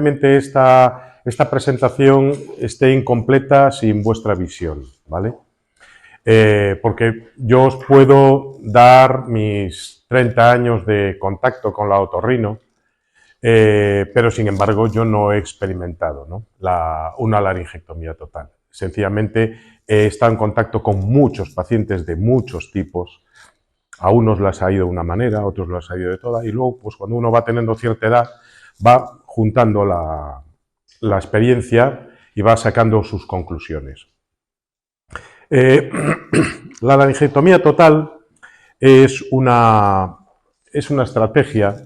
probablemente esta presentación esté incompleta sin vuestra visión, ¿vale? Porque yo os puedo dar mis 30 años de contacto con la otorrino, pero sin embargo yo no he experimentado, ¿no?, una laringectomía total. Sencillamente he estado en contacto con muchos pacientes de muchos tipos. A unos les ha ido de una manera, a otros les ha ido de toda, y luego, pues cuando uno va teniendo cierta edad, va juntando la experiencia y va sacando sus conclusiones. La laringectomía total es una estrategia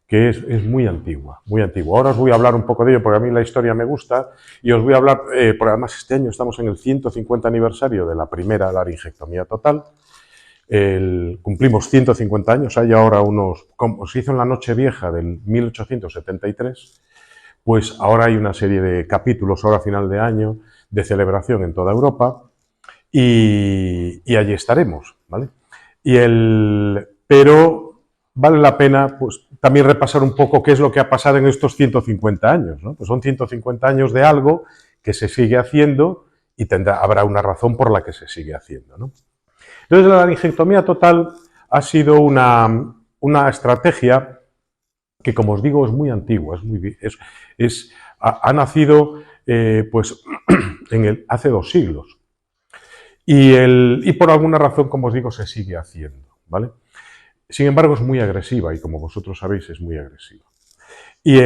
que es muy antigua, muy antigua. Ahora os voy a hablar un poco de ello porque a mí la historia me gusta y os voy a hablar, porque además este año estamos en el 150 aniversario de la primera laringectomía total. Cumplimos 150 años, hay ahora como se hizo en la Nochevieja del 1873, pues ahora hay una serie de capítulos, ahora a final de año, de celebración en toda Europa, y allí estaremos, ¿vale? Pero vale la pena, pues, también repasar un poco qué es lo que ha pasado en estos 150 años, ¿no? Pues son 150 años de algo que se sigue haciendo y habrá una razón por la que se sigue haciendo, ¿no? Entonces, la laringectomía total ha sido una estrategia que, como os digo, es muy antigua, ha nacido pues, hace 2 siglos. Y por alguna razón, como os digo, se sigue haciendo, ¿vale? Sin embargo, es muy agresiva y, como vosotros sabéis, es muy agresiva. Y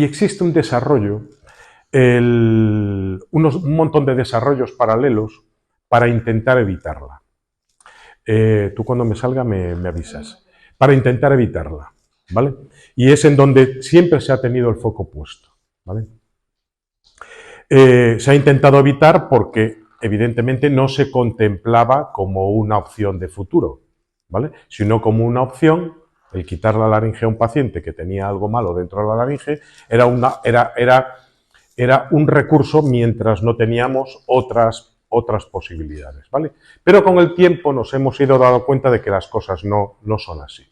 existe un desarrollo, un montón de desarrollos paralelos para intentar evitarla. Tú cuando me salga me avisas. Para intentar evitarla, ¿vale? Y es en donde siempre se ha tenido el foco puesto, ¿vale? Se ha intentado evitar porque, evidentemente, no se contemplaba como una opción de futuro, ¿vale?, sino como una opción. El quitar la laringe a un paciente que tenía algo malo dentro de la laringe era un recurso mientras no teníamos otras posibilidades, ¿vale? Pero con el tiempo nos hemos ido dando cuenta de que las cosas no son así.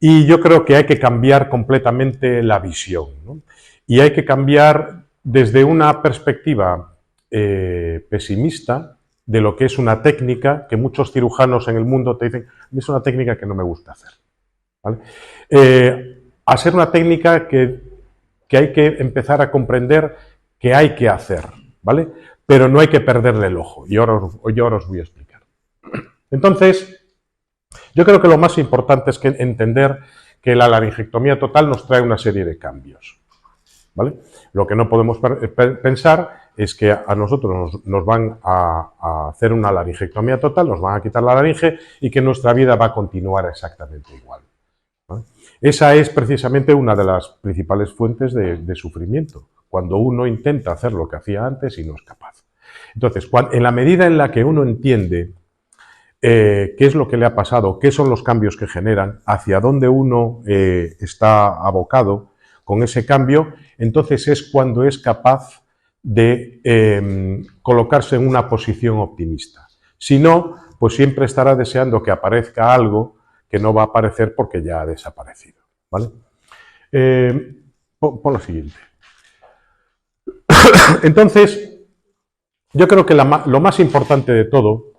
Y yo creo que hay que cambiar completamente la visión, ¿no? Y hay que cambiar desde una perspectiva pesimista de lo que es una técnica que muchos cirujanos en el mundo te dicen, es una técnica que no me gusta hacer, ¿vale? A ser una técnica que hay que empezar a comprender que hay que hacer, ¿vale? Pero no hay que perderle el ojo, y ahora os voy a explicar. Entonces, yo creo que lo más importante es entender que la laringectomía total nos trae una serie de cambios, ¿vale? Lo que no podemos pensar es que a nosotros nos van a hacer una laringectomía total, nos van a quitar la laringe y que nuestra vida va a continuar exactamente igual, ¿vale? Esa es precisamente una de las principales fuentes de sufrimiento, cuando uno intenta hacer lo que hacía antes y no es capaz. Entonces, en la medida en la que uno entiende qué es lo que le ha pasado, qué son los cambios que generan, hacia dónde uno está abocado con ese cambio, entonces es cuando es capaz de colocarse en una posición optimista. Si no, pues siempre estará deseando que aparezca algo que no va a aparecer porque ya ha desaparecido, ¿vale? Pon la siguiente. Entonces, yo creo que lo más importante de todo,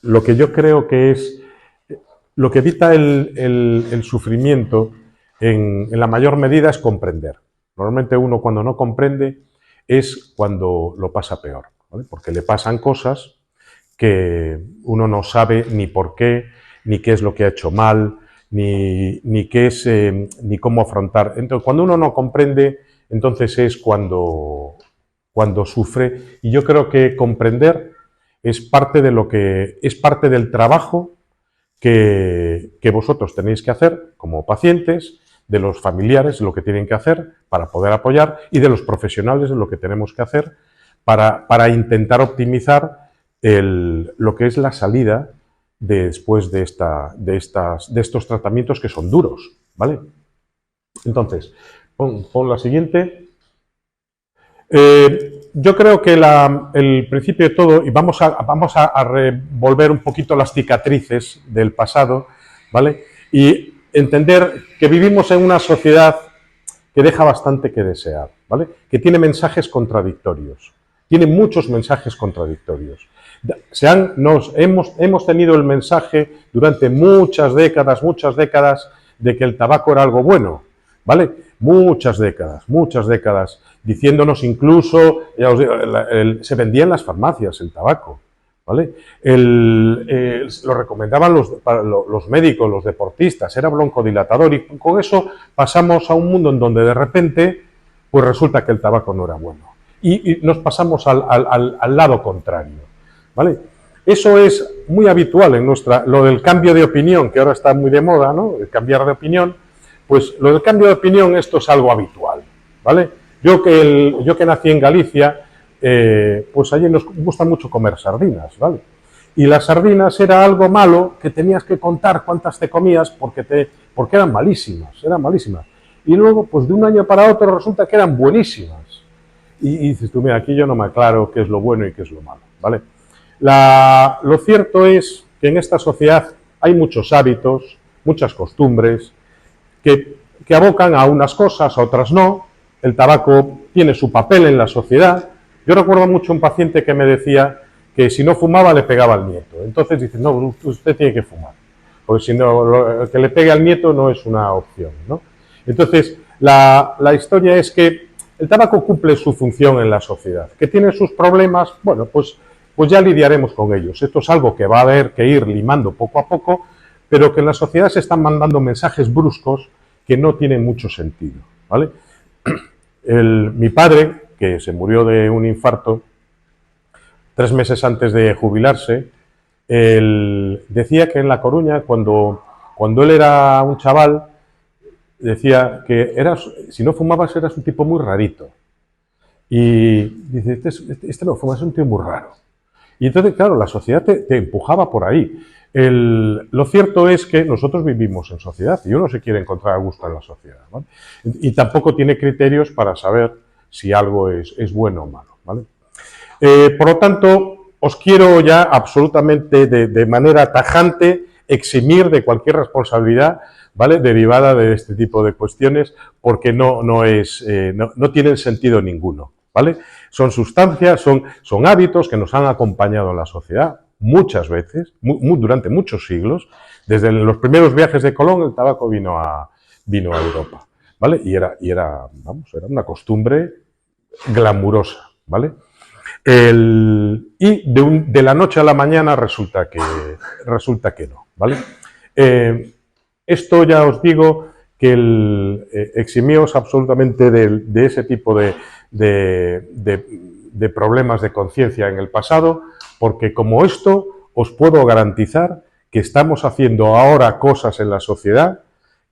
lo que yo creo que es lo que evita el sufrimiento en la mayor medida es comprender. Normalmente uno, cuando no comprende, es cuando lo pasa peor, ¿vale? Porque le pasan cosas que uno no sabe ni por qué, ni qué es lo que ha hecho mal, ni qué es, ni cómo afrontar. Entonces, cuando uno no comprende, entonces es cuando sufre. Y yo creo que comprender es parte del trabajo que vosotros tenéis que hacer como pacientes, de los familiares, lo que tienen que hacer para poder apoyar, y de los profesionales, de lo que tenemos que hacer para intentar optimizar lo que es la salida después de estos tratamientos que son duros, ¿vale? Entonces, pon la siguiente. Yo creo que el principio de todo, y vamos a revolver un poquito las cicatrices del pasado, ¿vale? Y entender que vivimos en una sociedad que deja bastante que desear, ¿vale? Que tiene mensajes contradictorios, tiene muchos mensajes contradictorios. Hemos tenido el mensaje durante muchas décadas, de que el tabaco era algo bueno, ¿vale? Muchas décadas, diciéndonos incluso, ya os digo, se vendía en las farmacias el tabaco, ¿vale? Lo recomendaban los médicos, los deportistas, era broncodilatador, y con eso pasamos a un mundo en donde de repente pues resulta que el tabaco no era bueno. Y nos pasamos al lado contrario, ¿vale? Eso es muy habitual en lo del cambio de opinión, que ahora está muy de moda, ¿no? El cambiar de opinión, pues lo del cambio de opinión, esto es algo habitual, ¿vale? Yo que nací en Galicia, pues allí nos gusta mucho comer sardinas, ¿vale? Y las sardinas era algo malo que tenías que contar cuántas te comías porque eran malísimas, Y luego, pues de un año para otro resulta que eran buenísimas. Y dices tú, mira, aquí yo no me aclaro qué es lo bueno y qué es lo malo, ¿vale? Lo cierto es que en esta sociedad hay muchos hábitos, muchas costumbres, que abocan a unas cosas, a otras no. El tabaco tiene su papel en la sociedad. Yo recuerdo mucho un paciente que me decía que si no fumaba le pegaba al nieto. Entonces dice, no, usted tiene que fumar, porque si no, que le pegue al nieto no es una opción, ¿no? Entonces, la historia es que el tabaco cumple su función en la sociedad. Que tiene sus problemas, bueno, pues ya lidiaremos con ellos. Esto es algo que va a haber que ir limando poco a poco, pero que en la sociedad se están mandando mensajes bruscos que no tienen mucho sentido, ¿vale? Mi padre, que se murió de un infarto 3 meses antes de jubilarse, decía que en La Coruña, cuando él era un chaval, decía que si no fumabas eras un tipo muy rarito. Y dice, este no fuma, es un tío muy raro. Y entonces, claro, la sociedad te empujaba por ahí. Lo cierto es que nosotros vivimos en sociedad y uno se quiere encontrar a gusto en la sociedad, ¿vale? Y tampoco tiene criterios para saber si algo es bueno o malo, ¿vale? Por lo tanto, os quiero ya absolutamente de manera tajante eximir de cualquier responsabilidad, ¿vale?, derivada de este tipo de cuestiones, porque no tienen sentido ninguno, ¿vale? Son sustancias, son hábitos que nos han acompañado en la sociedad muchas veces, durante muchos siglos. Desde los primeros viajes de Colón el tabaco vino a Europa, ¿vale? Y era una costumbre glamurosa, ¿vale? Y de la noche a la mañana resulta que no, ¿vale? Esto ya os digo que eximíos absolutamente de ese tipo de problemas de conciencia en el pasado, porque como esto os puedo garantizar que estamos haciendo ahora cosas en la sociedad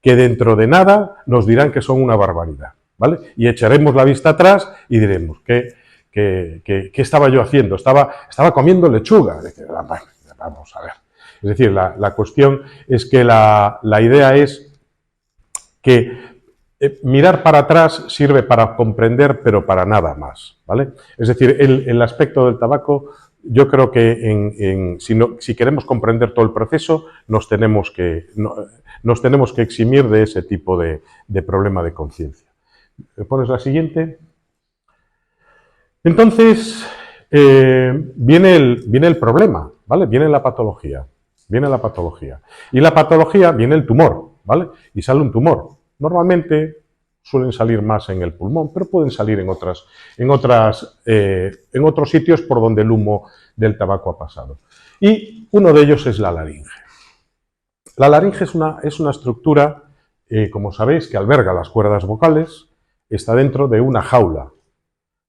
que dentro de nada nos dirán que son una barbaridad, ¿vale? Y echaremos la vista atrás y diremos ¿qué estaba yo haciendo? Estaba comiendo lechuga. Vamos a ver. Es decir, la cuestión es que la idea es que mirar para atrás sirve para comprender, pero para nada más, ¿vale? Es decir, el aspecto del tabaco, yo creo que si queremos comprender todo el proceso, nos tenemos que eximir de ese tipo de problema de conciencia. ¿Me pones la siguiente? Entonces, viene el problema, ¿vale? Viene la patología. Y la patología viene el tumor, ¿vale? Y sale un tumor. Normalmente suelen salir más en el pulmón, pero pueden salir en otros sitios por donde el humo del tabaco ha pasado. Y uno de ellos es la laringe. La laringe es una estructura, como sabéis, que alberga las cuerdas vocales, está dentro de una jaula.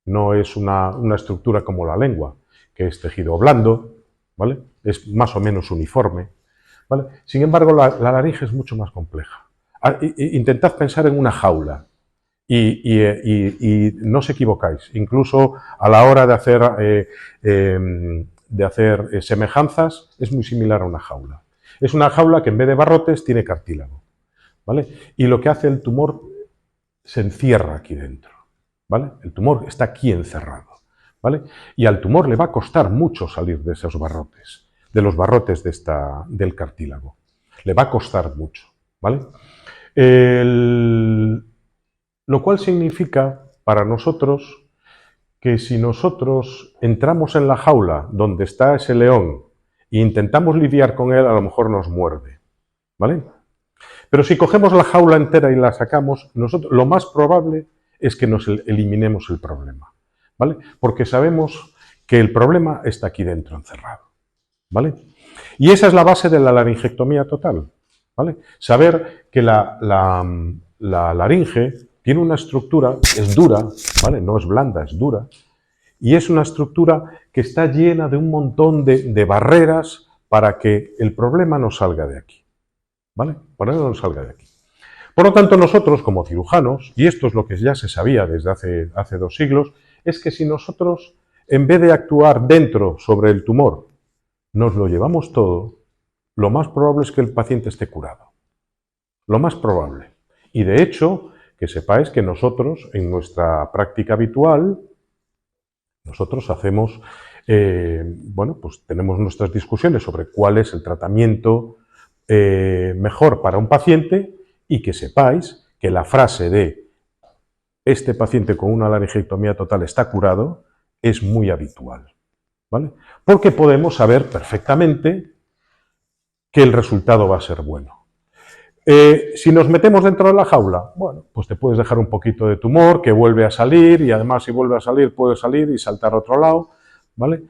No es una estructura como la lengua, que es tejido blando, ¿vale? Es más o menos uniforme, ¿vale? Sin embargo, la laringe es mucho más compleja. Intentad pensar en una jaula y no os equivocáis. Incluso a la hora de hacer semejanzas, es muy similar a una jaula. Es una jaula que en vez de barrotes tiene cartílago, ¿vale? Y lo que hace el tumor se encierra aquí dentro, ¿vale? El tumor está aquí encerrado, ¿vale? Y al tumor le va a costar mucho salir de esos barrotes, de los barrotes del cartílago. Le va a costar mucho, ¿vale? Lo cual significa para nosotros que si nosotros entramos en la jaula donde está ese león e intentamos lidiar con él, a lo mejor nos muerde, ¿vale? Pero si cogemos la jaula entera y la sacamos, nosotros, lo más probable es que nos eliminemos el problema, ¿vale? Porque sabemos que el problema está aquí dentro encerrado, ¿vale? Y esa es la base de la laringectomía total, ¿vale? Saber que la laringe tiene una estructura, es dura, ¿vale? No es blanda, es dura, y es una estructura que está llena de un montón de barreras para que el problema no salga de aquí, ¿vale? Para que no salga de aquí. Por lo tanto, nosotros como cirujanos, y esto es lo que ya se sabía desde hace 2 siglos, es que si nosotros, en vez de actuar dentro sobre el tumor, nos lo llevamos todo, lo más probable es que el paciente esté curado. Lo más probable. Y de hecho, que sepáis que nosotros, en nuestra práctica habitual, nosotros hacemos, bueno, pues tenemos nuestras discusiones sobre cuál es el tratamiento mejor para un paciente y que sepáis que la frase de este paciente con una laringectomía total está curado es muy habitual, ¿vale? Porque podemos saber perfectamente que el resultado va a ser bueno. Si nos metemos dentro de la jaula, bueno, pues te puedes dejar un poquito de tumor que vuelve a salir y además si vuelve a salir puede salir y saltar a otro lado, ¿vale?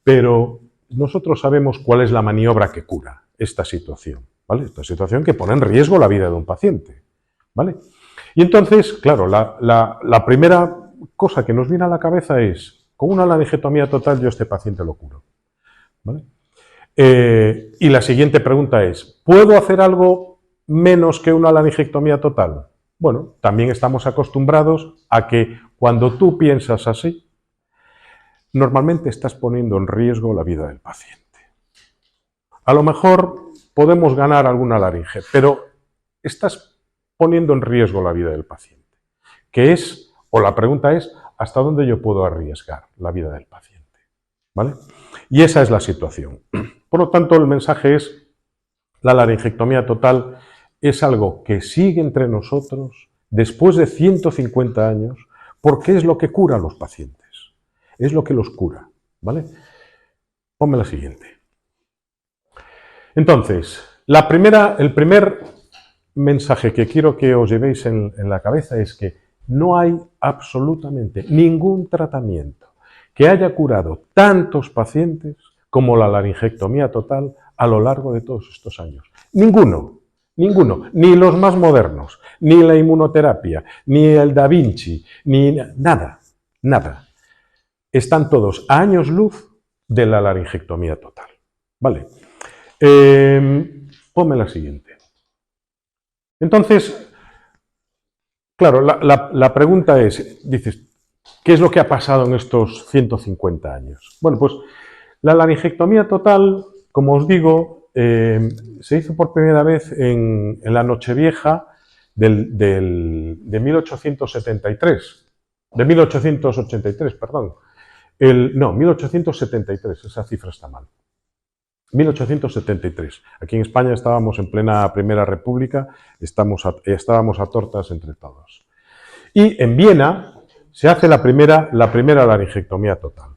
Pero nosotros sabemos cuál es la maniobra que cura esta situación, ¿vale? Esta situación que pone en riesgo la vida de un paciente, ¿vale? Y entonces, claro, la primera cosa que nos viene a la cabeza es, con una laringectomía total yo a este paciente lo curo, ¿vale? Y la siguiente pregunta es, ¿puedo hacer algo menos que una laringectomía total? Bueno, también estamos acostumbrados a que cuando tú piensas así, normalmente estás poniendo en riesgo la vida del paciente. A lo mejor podemos ganar alguna laringe, pero estás poniendo en riesgo la vida del paciente. Que es, o la pregunta es, ¿hasta dónde yo puedo arriesgar la vida del paciente? ¿Vale? Y esa es la situación. Por lo tanto, el mensaje es, la laringectomía total es algo que sigue entre nosotros después de 150 años, porque es lo que cura a los pacientes. Es lo que los cura, ¿vale? Ponme la siguiente. Entonces, el primer mensaje que quiero que os llevéis en la cabeza es que no hay absolutamente ningún tratamiento que haya curado tantos pacientes como la laringectomía total a lo largo de todos estos años. Ninguno, ninguno, ni los más modernos, ni la inmunoterapia, ni el Da Vinci, ni nada, nada. Están todos a años luz de la laringectomía total. Vale. Ponme la siguiente. Entonces, claro, la pregunta es, dices, ¿qué es lo que ha pasado en estos 150 años? Bueno, pues la laringectomía total, como os digo, se hizo por primera vez en la Nochevieja de 1873, de 1883, perdón. No, 1873, esa cifra está mal. 1873. Aquí en España estábamos en plena Primera República, estábamos a tortas entre todos. Y en Viena se hace la primera laringectomía total.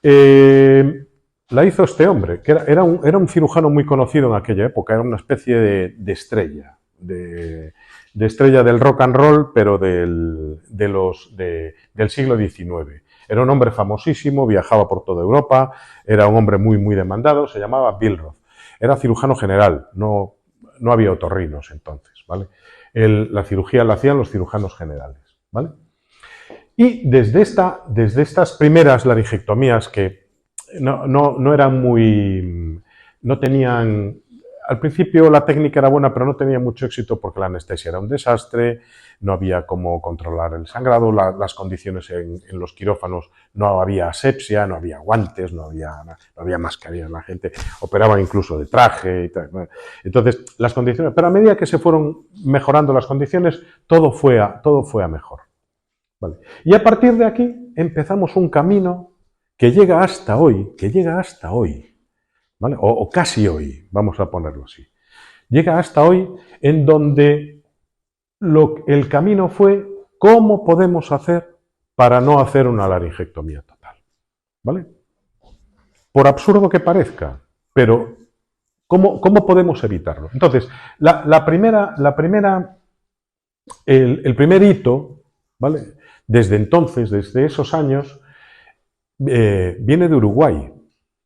La hizo este hombre, que era un cirujano muy conocido en aquella época, era una especie de estrella, de estrella del rock and roll, pero del siglo XIX. Era un hombre famosísimo, viajaba por toda Europa, era un hombre muy, muy demandado, se llamaba Billroth. Era cirujano general, no había otorrinos entonces, ¿vale? La cirugía la hacían los cirujanos generales, ¿vale? Y desde estas primeras laringectomías que no eran muy... no tenían... Al principio la técnica era buena, pero no tenía mucho éxito porque la anestesia era un desastre, no había cómo controlar el sangrado, las condiciones en los quirófanos, no había asepsia, no había guantes, no había mascarillas, la gente operaba incluso de traje y tal. Entonces, las condiciones... Pero a medida que se fueron mejorando las condiciones, todo fue a mejor. Vale. Y a partir de aquí empezamos un camino que llega hasta hoy, ¿vale? O casi hoy, vamos a ponerlo así. Llega hasta hoy, en donde el camino fue cómo podemos hacer para no hacer una laringectomía total. ¿Vale? Por absurdo que parezca, pero ¿cómo podemos evitarlo? Entonces, el primer hito, ¿vale? Desde entonces, desde esos años, viene de Uruguay,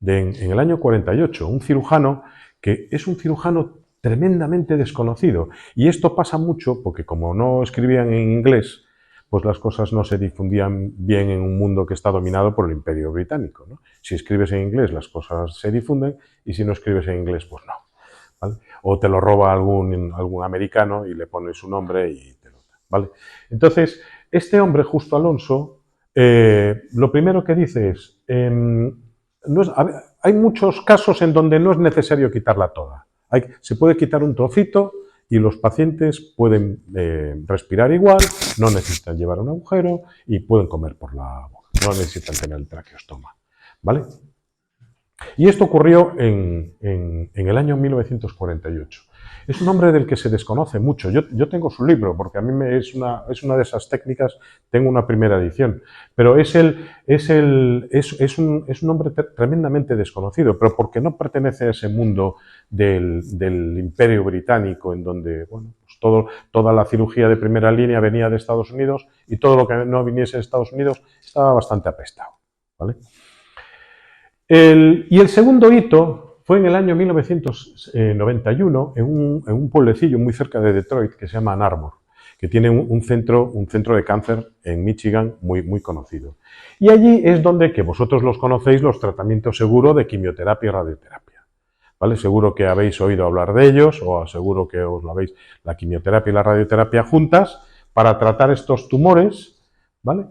en el año 48, un cirujano que es un cirujano tremendamente desconocido. Y esto pasa mucho porque como no escribían en inglés, pues las cosas no se difundían bien en un mundo que está dominado por el Imperio Británico, ¿no? Si escribes en inglés, las cosas se difunden, y si no escribes en inglés, pues no. ¿Vale? O te lo roba algún americano y le pone su nombre y te lo da, ¿vale? Entonces, este hombre, Justo Alonso, lo primero que dice es, hay muchos casos en donde no es necesario quitarla toda. Se puede quitar un trocito y los pacientes pueden respirar igual, no necesitan llevar un agujero y pueden comer por la boca, no necesitan tener el traqueostoma, ¿vale? Y esto ocurrió en el año 1948. Es un hombre del que se desconoce mucho. Yo tengo su libro, porque a mí es una de esas técnicas, tengo una primera edición, pero es un hombre tremendamente desconocido, pero porque no pertenece a ese mundo del Imperio Británico, en donde bueno, pues toda la cirugía de primera línea venía de Estados Unidos y todo lo que no viniese de Estados Unidos estaba bastante apestado, ¿vale? Y el segundo hito fue en el año 1991 en un pueblecillo muy cerca de Detroit que se llama Ann Arbor, que tiene un centro de cáncer en Michigan muy conocido. Y allí es donde, que vosotros los conocéis, los tratamientos seguros de quimioterapia y radioterapia, ¿vale? Seguro que habéis oído hablar de ellos, o seguro que os la veis, la quimioterapia y la radioterapia juntas para tratar estos tumores, ¿vale?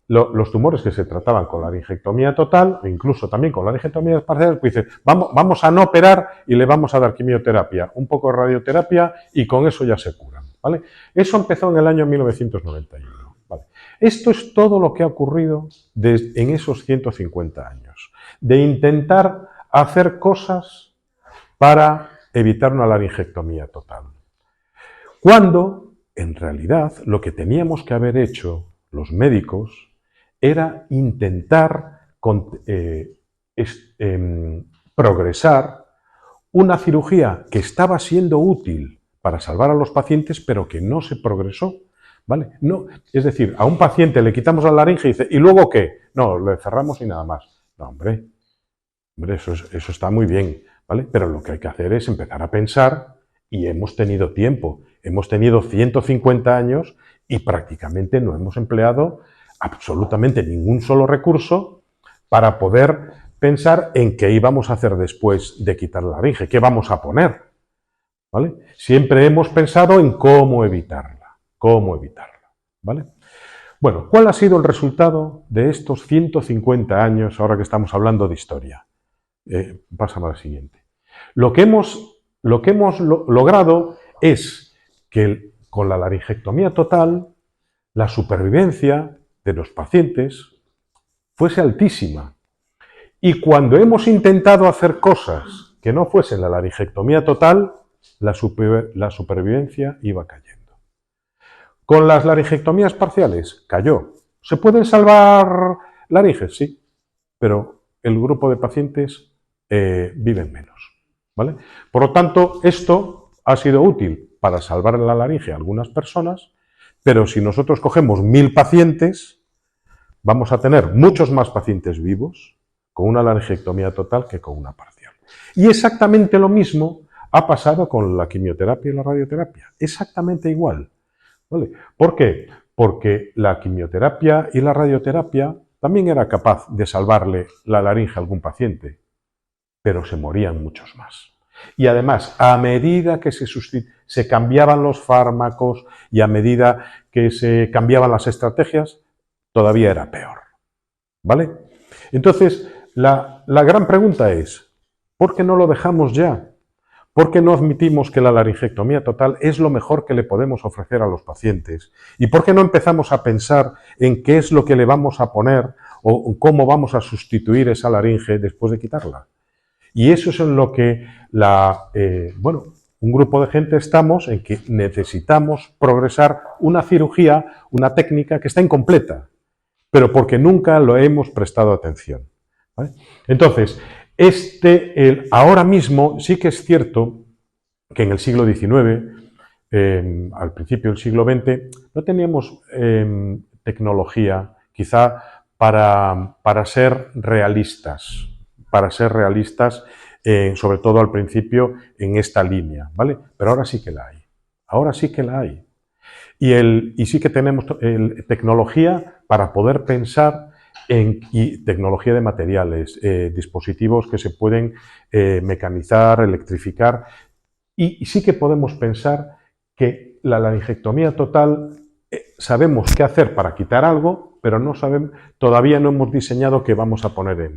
Los tumores que se trataban con la laringectomía total, e incluso también con la laringectomía parcial, pues dicen, vamos a no operar y le vamos a dar quimioterapia, un poco de radioterapia y con eso ya se curan, ¿vale? Eso empezó en el año 1991, ¿vale? Esto es todo lo que ha ocurrido en esos 150 años, de intentar hacer cosas para evitar una laringectomía total. Cuando, en realidad, lo que teníamos que haber hecho los médicos era intentar progresar una cirugía que estaba siendo útil para salvar a los pacientes, pero que no se progresó, ¿vale? No, es decir, a un paciente le quitamos la laringe y dice, ¿y luego qué? No, le cerramos y nada más. No, hombre, eso está muy bien, ¿vale? Pero lo que hay que hacer es empezar a pensar, y hemos tenido tiempo, hemos tenido 150 años y prácticamente no hemos empleado absolutamente ningún solo recurso para poder pensar en qué íbamos a hacer después de quitar la laringe, qué vamos a poner, ¿vale? Siempre hemos pensado en cómo evitarla, ¿vale? Bueno, ¿cuál ha sido el resultado de estos 150 años, ahora que estamos hablando de historia? Pásame a la siguiente. Lo que hemos logrado es que con la laringectomía total, la supervivencia de los pacientes fuese altísima. Y cuando hemos intentado hacer cosas que no fuesen la laringectomía total, la supervivencia iba cayendo. Con las laringectomías parciales, cayó. ¿Se pueden salvar laringes? Sí, pero el grupo de pacientes viven menos, ¿vale? Por lo tanto, esto ha sido útil para salvar la laringe a algunas personas, pero si nosotros cogemos 1000 pacientes, vamos a tener muchos más pacientes vivos con una laringectomía total que con una parcial. Y exactamente lo mismo ha pasado con la quimioterapia y la radioterapia. Exactamente igual, ¿vale? ¿Por qué? Porque la quimioterapia y la radioterapia también era capaz de salvarle la laringe a algún paciente, pero se morían muchos más. Y además, a medida que se cambiaban los fármacos y a medida que se cambiaban las estrategias, todavía era peor, ¿vale? Entonces, la gran pregunta es, ¿por qué no lo dejamos ya? ¿Por qué no admitimos que la laringectomía total es lo mejor que le podemos ofrecer a los pacientes? ¿Y por qué no empezamos a pensar en qué es lo que le vamos a poner o cómo vamos a sustituir esa laringe después de quitarla? Y eso es en lo que un grupo de gente estamos en que necesitamos progresar una cirugía, una técnica que está incompleta, pero porque nunca lo hemos prestado atención, ¿vale? Entonces, ahora mismo sí que es cierto que en el siglo XIX, al principio del siglo XX, no teníamos tecnología quizá para ser realistas, sobre todo al principio en esta línea, ¿vale? Pero ahora sí que la hay, ahora sí que la hay. Y sí que tenemos tecnología para poder pensar y tecnología de materiales, dispositivos que se pueden mecanizar, electrificar, y sí que podemos pensar que la laringectomía total sabemos qué hacer para quitar algo, pero todavía no hemos diseñado qué vamos a poner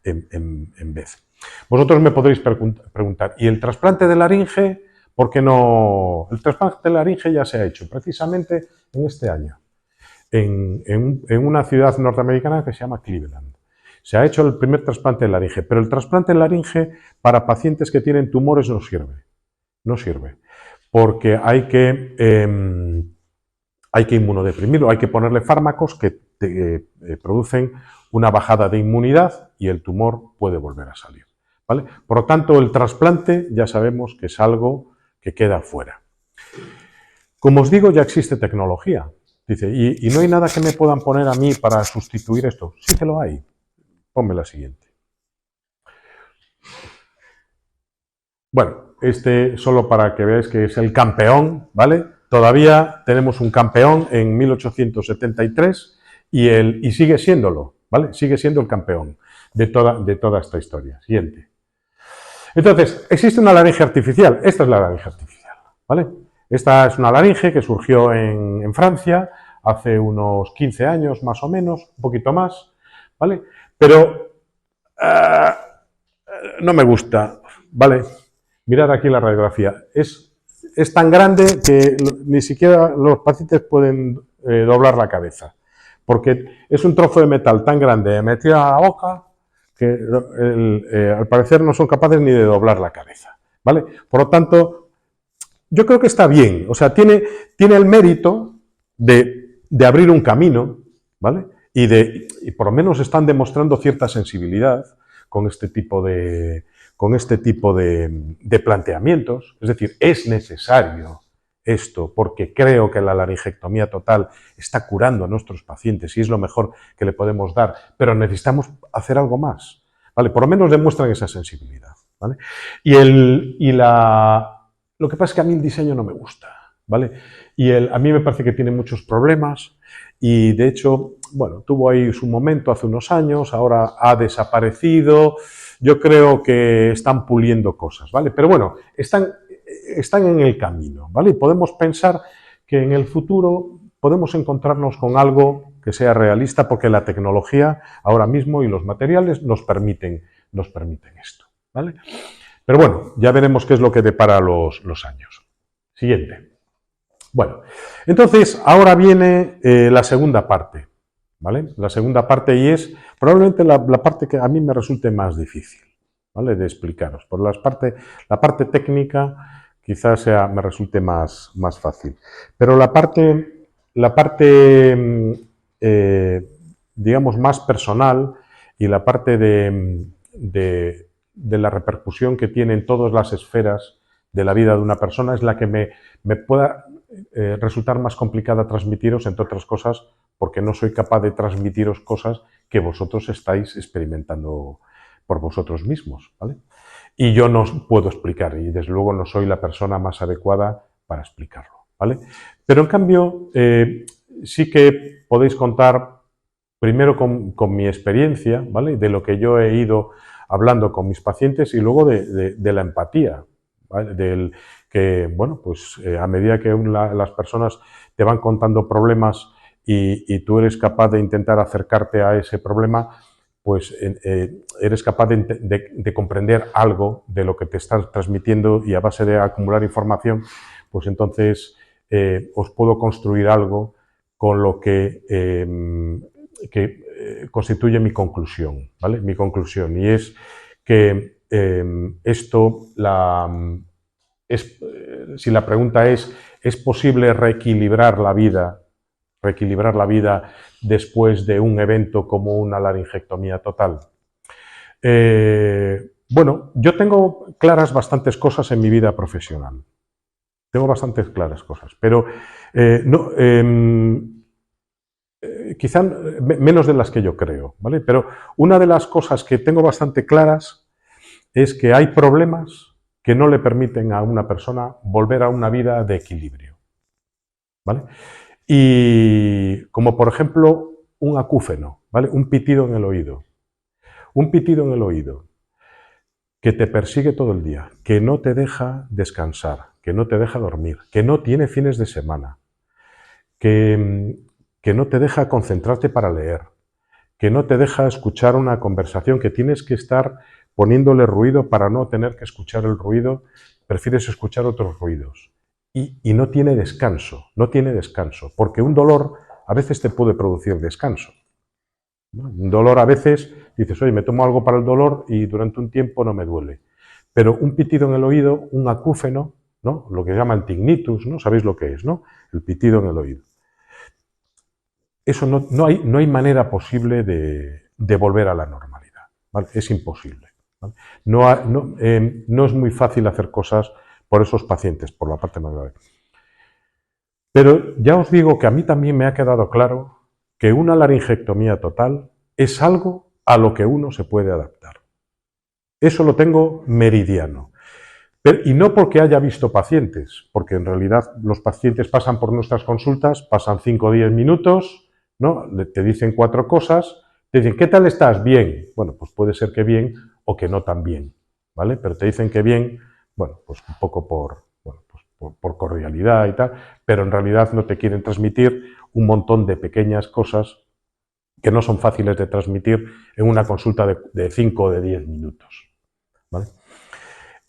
en vez. Vosotros me podréis preguntar, ¿y el trasplante de laringe? ¿Por qué no? El trasplante de laringe ya se ha hecho precisamente en este año, en una ciudad norteamericana que se llama Cleveland. Se ha hecho el primer trasplante de laringe, pero el trasplante de laringe para pacientes que tienen tumores no sirve. No sirve, porque hay que inmunodeprimirlo, hay que ponerle fármacos que producen una bajada de inmunidad y el tumor puede volver a salir, ¿vale? Por lo tanto, el trasplante ya sabemos que es algo que queda fuera. Como os digo, ya existe tecnología. Dice, ¿y no hay nada que me puedan poner a mí para sustituir esto? Sí que lo hay. Ponme la siguiente. Bueno, solo para que veáis que es el campeón, ¿vale? Todavía tenemos un campeón en 1873 y sigue siéndolo, ¿vale? Sigue siendo el campeón de toda esta historia. Siguiente. Entonces, existe una laringe artificial. Esta es la laringe artificial, ¿vale? Esta es una laringe que surgió en Francia hace unos 15 años, más o menos, un poquito más, ¿vale? Pero no me gusta, ¿vale? Mirad aquí la radiografía. Es tan grande que ni siquiera los pacientes pueden doblar la cabeza, porque es un trozo de metal tan grande metido a la boca que al parecer no son capaces ni de doblar la cabeza, ¿vale? Por lo tanto, yo creo que está bien, o sea, tiene el mérito de abrir un camino, ¿vale? Y por lo menos están demostrando cierta sensibilidad con este tipo de planteamientos. Es decir, es necesario esto porque creo que la laringectomía total está curando a nuestros pacientes y es lo mejor que le podemos dar, pero necesitamos hacer algo más, ¿vale? Por lo menos demuestran esa sensibilidad, ¿vale? Lo que pasa es que a mí el diseño no me gusta, ¿vale? A mí me parece que tiene muchos problemas y, de hecho, bueno, tuvo ahí su momento hace unos años, ahora ha desaparecido. Yo creo que están puliendo cosas, ¿vale? Pero bueno, están en el camino, ¿vale? Y podemos pensar que en el futuro podemos encontrarnos con algo que sea realista porque la tecnología ahora mismo y los materiales nos permiten esto, ¿vale? Pero bueno, ya veremos qué es lo que depara los años. Siguiente. Bueno, entonces ahora viene la segunda parte, ¿vale? La segunda parte, y es probablemente la parte que a mí me resulte más difícil, ¿vale? De explicaros. Por la parte técnica quizás me resulte más fácil. Pero la parte digamos, más personal y la parte de la repercusión que tiene en todas las esferas de la vida de una persona es la que me pueda resultar más complicada transmitiros, entre otras cosas, porque no soy capaz de transmitiros cosas que vosotros estáis experimentando por vosotros mismos, ¿vale? Y yo no os puedo explicar, y desde luego no soy la persona más adecuada para explicarlo, ¿vale? Pero en cambio, sí que podéis contar primero con mi experiencia, ¿vale? De lo que yo he ido hablando con mis pacientes y luego de la empatía, ¿vale? Que, bueno, pues a medida que las personas te van contando problemas y tú eres capaz de intentar acercarte a ese problema, pues eres capaz de comprender algo de lo que te están transmitiendo y a base de acumular información, pues entonces os puedo construir algo con lo que constituye mi conclusión, ¿vale? Mi conclusión, y es que si la pregunta ¿es posible reequilibrar la vida después de un evento como una laringectomía total? Bueno, yo tengo claras bastantes cosas en mi vida profesional. Tengo bastantes claras cosas, pero no, quizá menos de las que yo creo, ¿vale? Pero una de las cosas que tengo bastante claras es que hay problemas que no le permiten a una persona volver a una vida de equilibrio, ¿vale? Y como por ejemplo un acúfeno, ¿vale? Un pitido en el oído. Un pitido en el oído que te persigue todo el día, que no te deja descansar, que no te deja dormir, que no tiene fines de semana, que no te deja concentrarte para leer, que no te deja escuchar una conversación, que tienes que estar poniéndole ruido para no tener que escuchar el ruido, prefieres escuchar otros ruidos. Y no tiene descanso, porque un dolor a veces te puede producir descanso. Un dolor a veces dices, oye, me tomo algo para el dolor y durante un tiempo no me duele. Pero un pitido en el oído, un acúfeno, ¿no? Lo que llaman tinnitus, ¿no? ¿Sabéis lo que es, no? El pitido en el oído. Eso no hay manera posible de volver a la normalidad, ¿vale? Es imposible, ¿vale? No es muy fácil hacer cosas por esos pacientes, por la parte más grave. Pero ya os digo que a mí también me ha quedado claro que una laringectomía total es algo a lo que uno se puede adaptar. Eso lo tengo meridiano. Y no porque haya visto pacientes, porque en realidad los pacientes pasan por nuestras consultas, pasan 5 o 10 minutos, ¿no? Te dicen 4 cosas, te dicen, ¿qué tal estás? Bien. Bueno, pues puede ser que bien o que no tan bien, ¿vale? Pero te dicen que bien, bueno, pues un poco por cordialidad y tal, pero en realidad no te quieren transmitir un montón de pequeñas cosas que no son fáciles de transmitir en una consulta de 5 o de 10 minutos, ¿vale?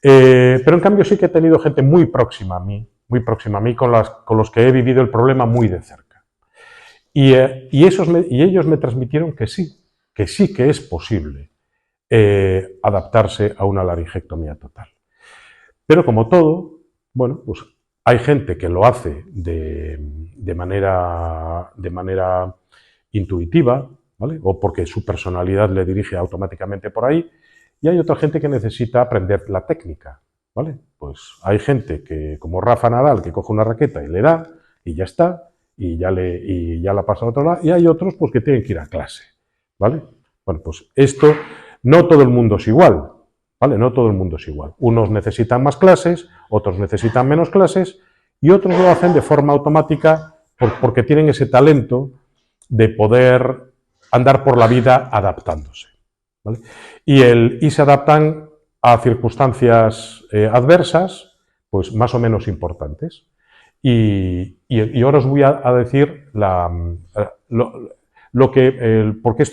Pero en cambio sí que he tenido gente muy próxima a mí con los que he vivido el problema muy de cerca. Y ellos me transmitieron que sí que es posible adaptarse a una laringectomía total. Pero como todo, bueno, pues hay gente que lo hace de manera intuitiva, ¿vale? O porque su personalidad le dirige automáticamente por ahí, y hay otra gente que necesita aprender la técnica, ¿vale? Pues hay gente que, como Rafa Nadal, que coge una raqueta y le da, y ya está, y ya la pasa a otro lado, y hay otros pues que tienen que ir a clase, ¿vale? Bueno, pues esto, no todo el mundo es igual, ¿vale? No todo el mundo es igual. Unos necesitan más clases, otros necesitan menos clases, y otros lo hacen de forma automática porque tienen ese talento de poder andar por la vida adaptándose, ¿vale? Y se adaptan a circunstancias adversas, pues más o menos importantes. Y ahora os voy a decir porque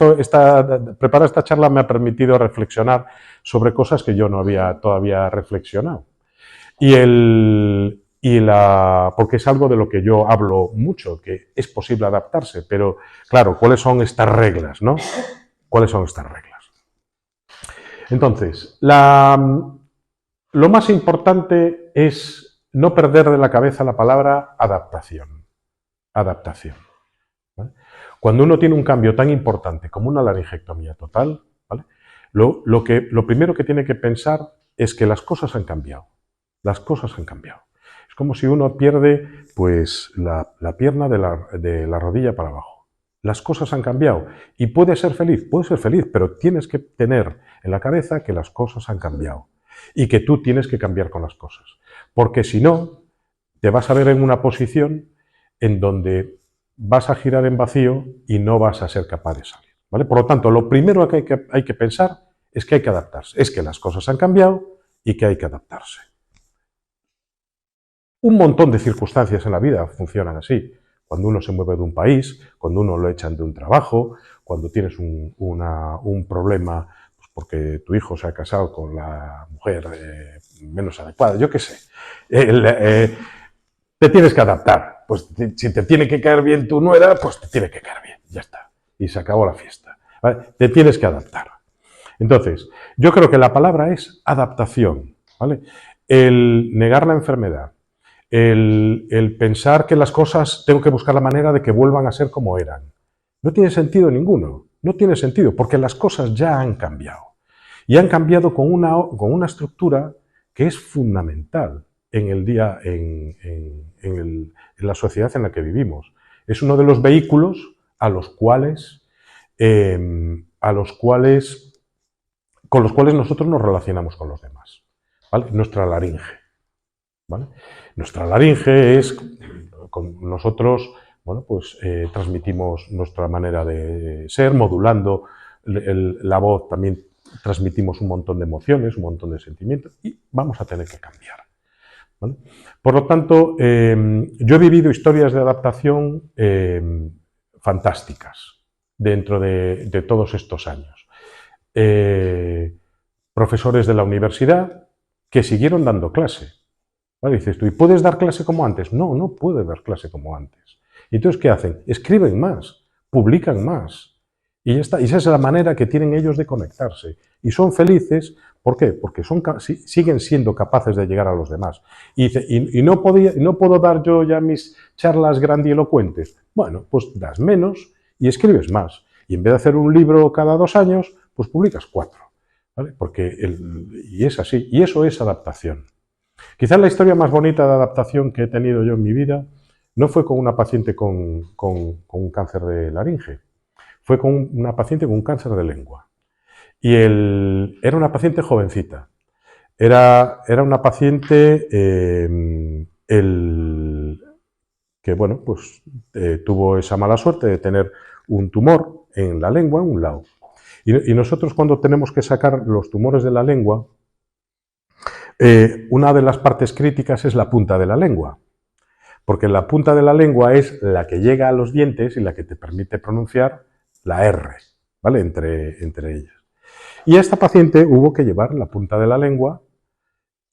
preparar esta charla me ha permitido reflexionar sobre cosas que yo no había todavía reflexionado. Porque es algo de lo que yo hablo mucho, que es posible adaptarse, pero claro, ¿cuáles son estas reglas, no? ¿Cuáles son estas reglas? Entonces, lo más importante es no perder de la cabeza la palabra adaptación. Adaptación, ¿vale? Cuando uno tiene un cambio tan importante como una laringectomía total, ¿vale? Lo primero que tiene que pensar es que las cosas han cambiado. Las cosas han cambiado. Es como si uno pierde pues, la pierna de la rodilla para abajo. Las cosas han cambiado. ¿Y puede ser feliz? Puede ser feliz, pero tienes que tener en la cabeza que las cosas han cambiado y que tú tienes que cambiar con las cosas. Porque si no, te vas a ver en una posición en donde vas a girar en vacío y no vas a ser capaz de salir, ¿vale? Por lo tanto, lo primero que hay que pensar es que hay que adaptarse. Es que las cosas han cambiado y que hay que adaptarse. Un montón de circunstancias en la vida funcionan así. Cuando uno se mueve de un país, cuando uno lo echan de un trabajo, cuando tienes un problema pues porque tu hijo se ha casado con la mujer menos adecuada, yo qué sé. Te tienes que adaptar. Pues si te tiene que caer bien tu nuera, pues te tiene que caer bien, ya está. Y se acabó la fiesta, ¿vale? Te tienes que adaptar. Entonces, yo creo que la palabra es adaptación, ¿vale? el negar la enfermedad, el pensar que las cosas tengo que buscar la manera de que vuelvan a ser como eran. No tiene sentido ninguno, no tiene sentido, porque las cosas ya han cambiado. Y han cambiado con una estructura que es fundamental en el día, en la sociedad en la que vivimos. Es uno de los vehículos con los cuales nosotros nos relacionamos con los demás, ¿vale? Nuestra laringe, ¿vale? Nuestra laringe es, con nosotros, bueno, pues transmitimos nuestra manera de ser, modulando la voz, también transmitimos un montón de emociones, un montón de sentimientos, y vamos a tener que cambiar, ¿vale? Por lo tanto, yo he vivido historias de adaptación fantásticas dentro de todos estos años. Profesores de la universidad que siguieron dando clase. ¿Vale? Dices tú, ¿y puedes dar clase como antes? No, no puedes dar clase como antes. ¿Y entonces qué hacen? Escriben más, publican más. Y ya está. Y esa es la manera que tienen ellos de conectarse. Y son felices, ¿por qué? Porque siguen siendo capaces de llegar a los demás. Y dice, no puedo dar yo ya mis charlas grandilocuentes. Bueno, pues das menos y escribes más. Y en vez de hacer un libro cada 2 años, pues publicas 4. ¿Vale? Y es así. Y eso es adaptación. Quizás la historia más bonita de adaptación que he tenido yo en mi vida no fue con una paciente con un cáncer de laringe, fue con una paciente con un cáncer de lengua. Y era una paciente jovencita. Era una paciente que, bueno, pues tuvo esa mala suerte de tener un tumor en la lengua, en un lado. Y nosotros, cuando tenemos que sacar los tumores de la lengua, una de las partes críticas es la punta de la lengua, porque la punta de la lengua es la que llega a los dientes y la que te permite pronunciar la R, ¿vale? Entre ellas. Y a esta paciente hubo que llevar la punta de la lengua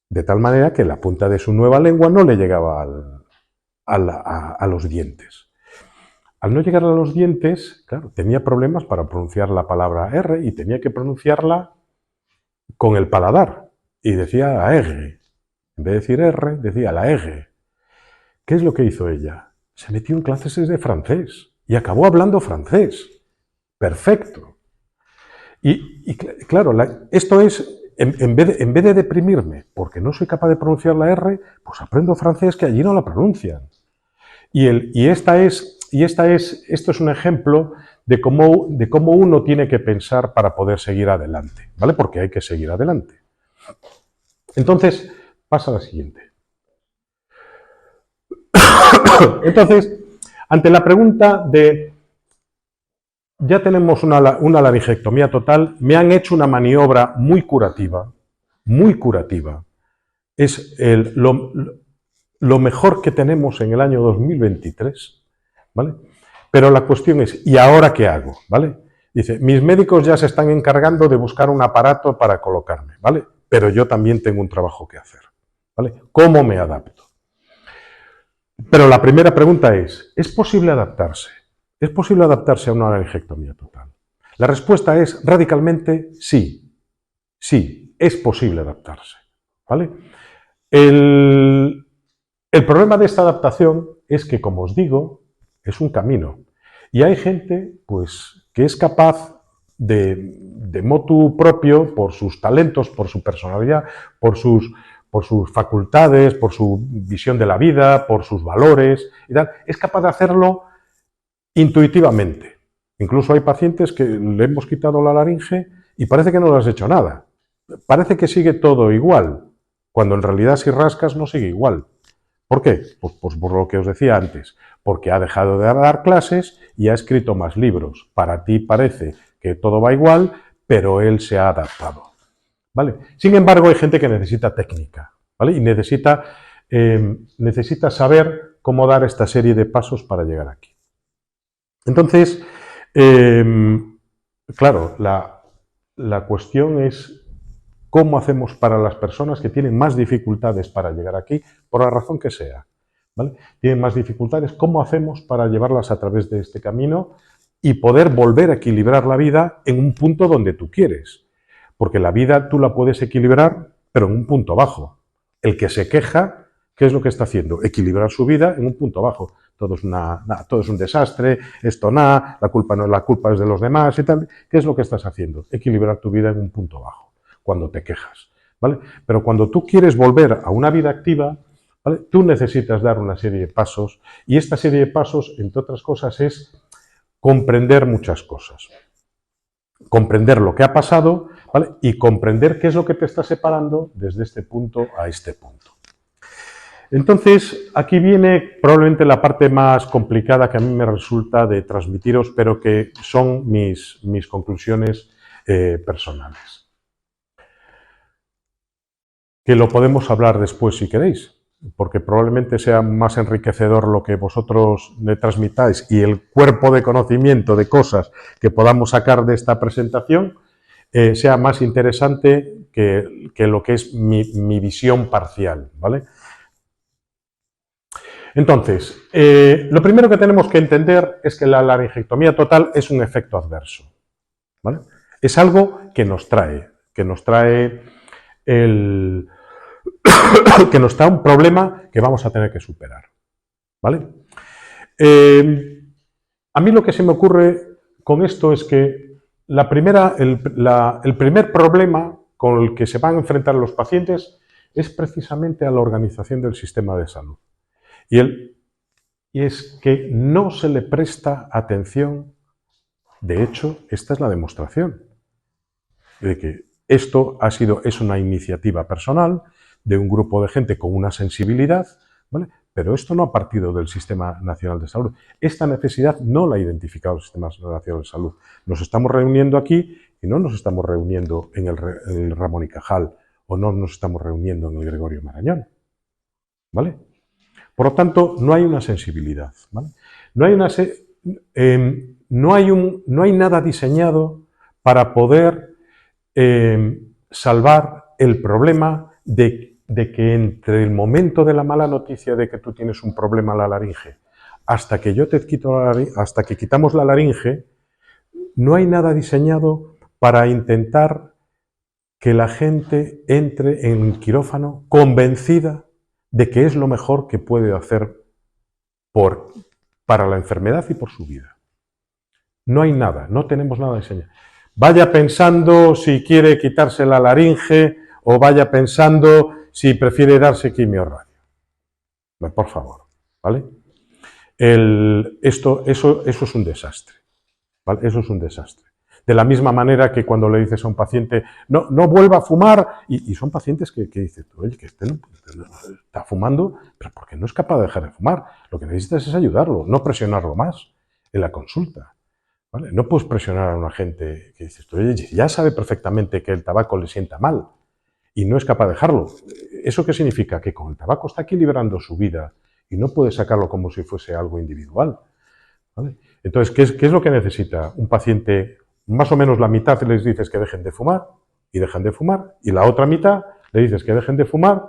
de tal manera que la punta de su nueva lengua no le llegaba a los dientes. Al no llegar a los dientes, claro, tenía problemas para pronunciar la palabra R y tenía que pronunciarla con el paladar. Y decía la R. En vez de decir R, decía la R. ¿Qué es lo que hizo ella? Se metió en clases de francés y acabó hablando francés. Perfecto. Y claro, esto es, en vez de deprimirme porque no soy capaz de pronunciar la R, pues aprendo francés que allí no la pronuncian. Esto es un ejemplo de cómo uno tiene que pensar para poder seguir adelante, ¿vale? Porque hay que seguir adelante. Entonces, pasa la siguiente. Entonces, ante la pregunta de ya tenemos una laringectomía total, me han hecho una maniobra muy curativa, muy curativa. Es lo mejor que tenemos en el año 2023, ¿vale? Pero la cuestión es, ¿y ahora qué hago? ¿Vale? Dice, mis médicos ya se están encargando de buscar un aparato para colocarme, ¿vale? Pero yo también tengo un trabajo que hacer, ¿vale? ¿Cómo me adapto? Pero la primera pregunta ¿es posible adaptarse? ¿Es posible adaptarse a una laringectomía total? La respuesta es radicalmente sí. Sí, es posible adaptarse, ¿vale? El problema de esta adaptación es que, como os digo, es un camino. Y hay gente, pues, que es capaz de motu propio, por sus talentos, por su personalidad, por sus facultades, por su visión de la vida, por sus valores y tal, es capaz de hacerlo intuitivamente. Incluso hay pacientes que le hemos quitado la laringe y parece que no le has hecho nada. Parece que sigue todo igual, cuando en realidad si rascas no sigue igual. ¿Por qué? Pues por lo que os decía antes, porque ha dejado de dar clases y ha escrito más libros. Para ti parece que todo va igual, pero él se ha adaptado, ¿vale? Sin embargo, hay gente que necesita técnica, ¿vale? Y necesita saber cómo dar esta serie de pasos para llegar aquí. Entonces, claro, la cuestión es cómo hacemos para las personas que tienen más dificultades para llegar aquí, por la razón que sea, ¿vale? Tienen más dificultades, ¿cómo hacemos para llevarlas a través de este camino y poder volver a equilibrar la vida en un punto donde tú quieres? Porque la vida tú la puedes equilibrar, pero en un punto bajo. El que se queja, ¿qué es lo que está haciendo? Equilibrar su vida en un punto bajo. Todo es un desastre, esto nada, la culpa es de los demás y tal. ¿Qué es lo que estás haciendo? Equilibrar tu vida en un punto bajo, cuando te quejas, ¿vale? Pero cuando tú quieres volver a una vida activa, ¿vale? Tú necesitas dar una serie de pasos, y esta serie de pasos, entre otras cosas, es comprender muchas cosas. Comprender lo que ha pasado, ¿vale? Y comprender qué es lo que te está separando desde este punto a este punto. Entonces, aquí viene probablemente la parte más complicada que a mí me resulta de transmitiros, pero que son mis conclusiones personales. Que lo podemos hablar después si queréis, porque probablemente sea más enriquecedor lo que vosotros me transmitáis y el cuerpo de conocimiento de cosas que podamos sacar de esta presentación sea más interesante que lo que es mi visión parcial, ¿vale? Entonces, lo primero que tenemos que entender es que la laringectomía total es un efecto adverso, ¿vale? Es algo que nos trae que nos trae un problema que vamos a tener que superar, ¿vale? A mí lo que se me ocurre con esto es que el primer problema con el que se van a enfrentar los pacientes es precisamente a la organización del sistema de salud. Y es que no se le presta atención. De hecho, esta es la demostración de que esto es una iniciativa personal de un grupo de gente con una sensibilidad, ¿vale? Pero esto no ha partido del Sistema Nacional de Salud. Esta necesidad no la ha identificado el Sistema Nacional de Salud. Nos estamos reuniendo aquí y no nos estamos reuniendo en el Ramón y Cajal o no nos estamos reuniendo en el Gregorio Marañón, ¿vale? Por lo tanto, no hay una sensibilidad, ¿vale? No hay nada diseñado para poder salvar el problema de que entre el momento de la mala noticia de que tú tienes un problema en la laringe hasta que yo te quito hasta que quitamos la laringe, no hay nada diseñado para intentar que la gente entre en el quirófano convencida de que es lo mejor que puede hacer para la enfermedad y por su vida. No hay nada, no tenemos nada diseñado. Vaya pensando si quiere quitarse la laringe o vaya pensando si prefiere darse quimio-radio. Por favor, ¿vale? Eso es un desastre, ¿vale? Eso es un desastre. De la misma manera que cuando le dices a un paciente, no vuelva a fumar, y son pacientes que dices, oye, que está fumando, pero porque no es capaz de dejar de fumar. Lo que necesitas es ayudarlo, no presionarlo más en la consulta, ¿vale? No puedes presionar a una gente que dices, oye, ya sabe perfectamente que el tabaco le sienta mal y no es capaz de dejarlo. ¿Eso qué significa? Que con el tabaco está equilibrando su vida y no puede sacarlo como si fuese algo individual, ¿vale? Entonces, ¿qué es lo que necesita un paciente? Más o menos la mitad les dices que dejen de fumar y dejan de fumar, y la otra mitad le dices que dejen de fumar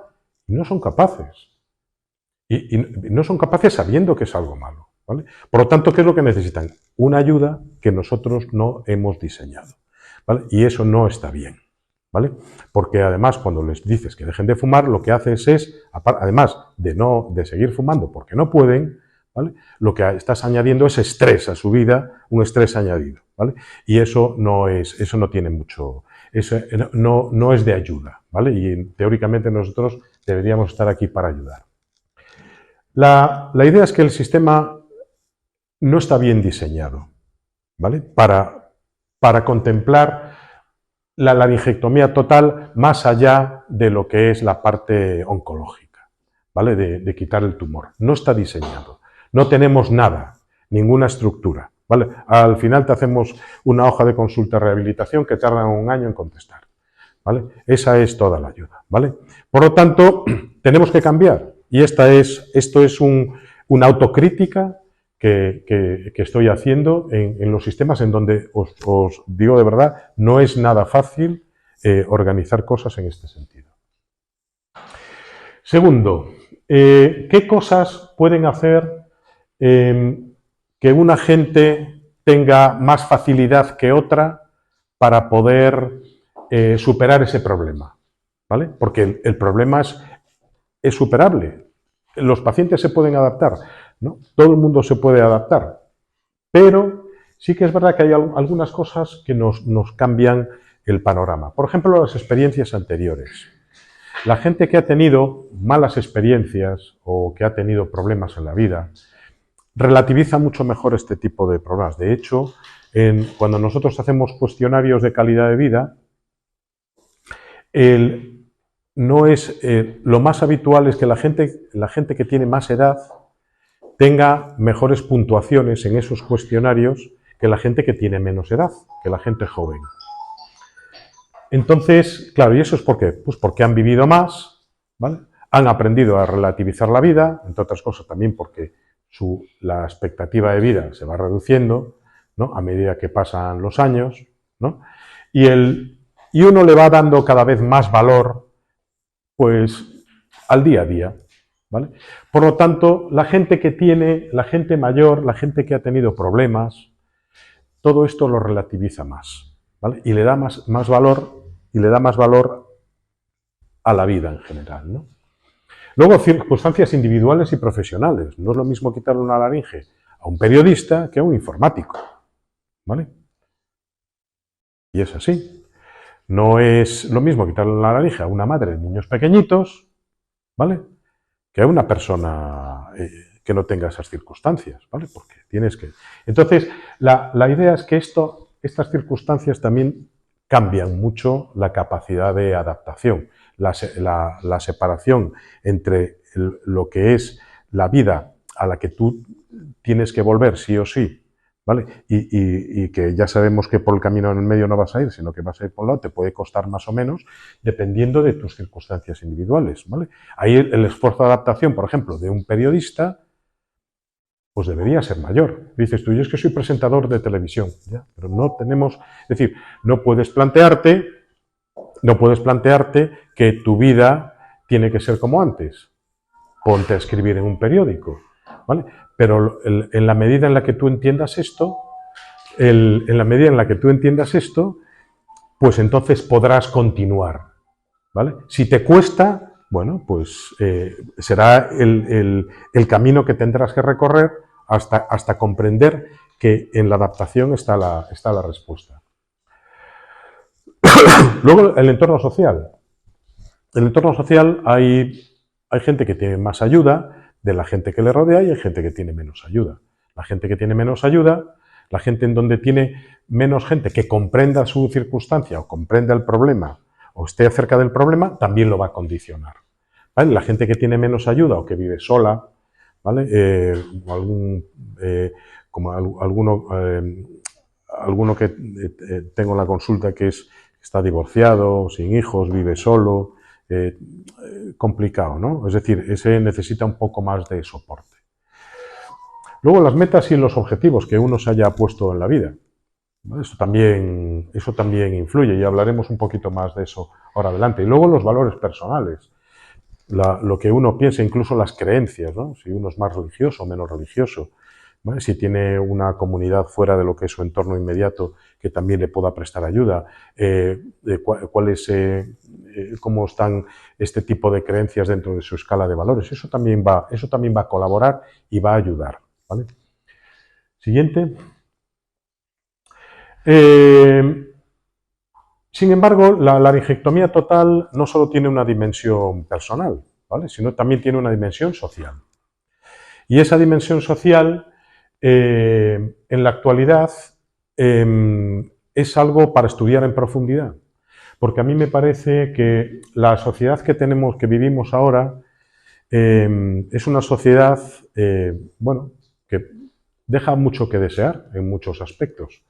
y no son capaces. Y no son capaces sabiendo que es algo malo, ¿vale? Por lo tanto, ¿qué es lo que necesitan? Una ayuda que nosotros no hemos diseñado, ¿vale? Y eso no está bien, ¿vale? Porque además, cuando les dices que dejen de fumar, lo que haces es, además de seguir fumando porque no pueden, ¿vale? Lo que estás añadiendo es estrés a su vida, un estrés añadido, ¿vale? Y eso no tiene mucho, eso no es de ayuda, ¿vale? Y teóricamente nosotros deberíamos estar aquí para ayudar. La idea es que el sistema no está bien diseñado, ¿vale? Para contemplar la laringectomía total más allá de lo que es la parte oncológica, ¿vale? De quitar el tumor. No está diseñado. No tenemos nada, ninguna estructura, ¿vale? Al final te hacemos una hoja de consulta de rehabilitación que tarda un año en contestar, ¿vale? Esa es toda la ayuda, ¿vale? Por lo tanto, tenemos que cambiar. Y esto es una autocrítica que estoy haciendo en los sistemas en donde, os digo de verdad, no es nada fácil organizar cosas en este sentido. Segundo, ¿qué cosas pueden hacer que una gente tenga más facilidad que otra para poder superar ese problema? ¿Vale? Porque el problema es es superable. Los pacientes se pueden adaptar, ¿no? Todo el mundo se puede adaptar, pero sí que es verdad que hay algunas cosas que nos cambian el panorama. Por ejemplo, las experiencias anteriores. La gente que ha tenido malas experiencias o que ha tenido problemas en la vida relativiza mucho mejor este tipo de problemas. De hecho, cuando nosotros hacemos cuestionarios de calidad de vida, lo más habitual es que la gente que tiene más edad tenga mejores puntuaciones en esos cuestionarios que la gente que tiene menos edad, que la gente joven. Entonces, claro, ¿y eso es por qué? Pues porque han vivido más, ¿vale? Han aprendido a relativizar la vida, entre otras cosas también porque la expectativa de vida se va reduciendo, ¿no? A medida que pasan los años, ¿no? Y uno le va dando cada vez más valor, pues, al día a día, ¿vale? Por lo tanto, la gente mayor, la gente que ha tenido problemas, todo esto lo relativiza más, ¿vale? Y le da más valor a la vida en general, ¿no? Luego, circunstancias individuales y profesionales. No es lo mismo quitarle una laringe a un periodista que a un informático, ¿vale? Y es así. No es lo mismo quitarle la laringe a una madre de niños pequeñitos, ¿vale? Que a una persona que no tenga esas circunstancias, ¿vale? Porque tienes que... Entonces, la idea es que estas circunstancias también cambian mucho la capacidad de adaptación, la separación entre lo que es la vida a la que tú tienes que volver sí o sí, ¿vale? Y que ya sabemos que por el camino en el medio no vas a ir, sino que vas a ir por un lado, te puede costar más o menos, dependiendo de tus circunstancias individuales, ¿vale? Ahí el esfuerzo de adaptación, por ejemplo, de un periodista, pues debería ser mayor. Dices tú, yo es que soy presentador de televisión, ya, pero no tenemos, es decir, no puedes plantearte que tu vida tiene que ser como antes. Ponte a escribir en un periódico, ¿vale? Pero en la medida en la que tú entiendas esto, pues entonces podrás continuar, ¿vale? Si te cuesta, bueno, pues será el camino que tendrás que recorrer hasta comprender que en la adaptación está la respuesta. Luego, el entorno social. En el entorno social hay gente que tiene más ayuda de la gente que le rodea y hay gente que tiene menos ayuda. La gente que tiene menos ayuda, la gente en donde tiene menos gente que comprenda su circunstancia o comprenda el problema o esté cerca del problema, también lo va a condicionar, ¿vale? La gente que tiene menos ayuda o que vive sola, ¿vale? Como alguno que tengo en la consulta que está divorciado, sin hijos, vive solo, complicado, ¿no? Es decir, ese necesita un poco más de soporte. Luego, las metas y los objetivos que uno se haya puesto en la vida. Eso también influye y hablaremos un poquito más de eso ahora adelante. Y luego los valores personales, lo que uno piensa, incluso las creencias, ¿no? Si uno es más religioso o menos religioso, ¿vale? Si tiene una comunidad fuera de lo que es su entorno inmediato que también le pueda prestar ayuda, cómo están este tipo de creencias dentro de su escala de valores. Eso también va a colaborar y va a ayudar, ¿vale? Siguiente. Sin embargo, la laringectomía total no solo tiene una dimensión personal, ¿vale? Sino también tiene una dimensión social. Y esa dimensión social, en la actualidad, es algo para estudiar en profundidad. Porque a mí me parece que la sociedad que vivimos ahora, es una sociedad, bueno, que deja mucho que desear en muchos aspectos.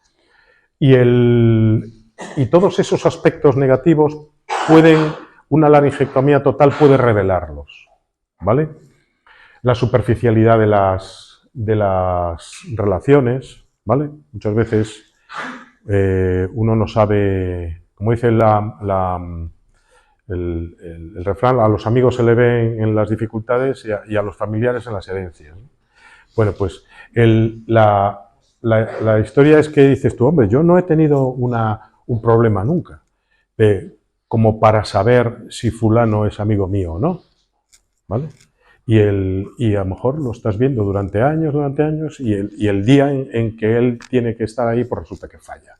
Y todos esos aspectos negativos una laringectomía total puede revelarlos, ¿vale? La superficialidad de las relaciones, ¿vale? Muchas veces uno no sabe, como dice el refrán, a los amigos se le ven en las dificultades y a los familiares en las herencias, ¿no? Bueno, pues la historia es que dices tú, hombre, yo no he tenido un problema nunca, como para saber si fulano es amigo mío o no, ¿vale? Y a lo mejor lo estás viendo durante años, y el día en que él tiene que estar ahí, pues resulta que falla,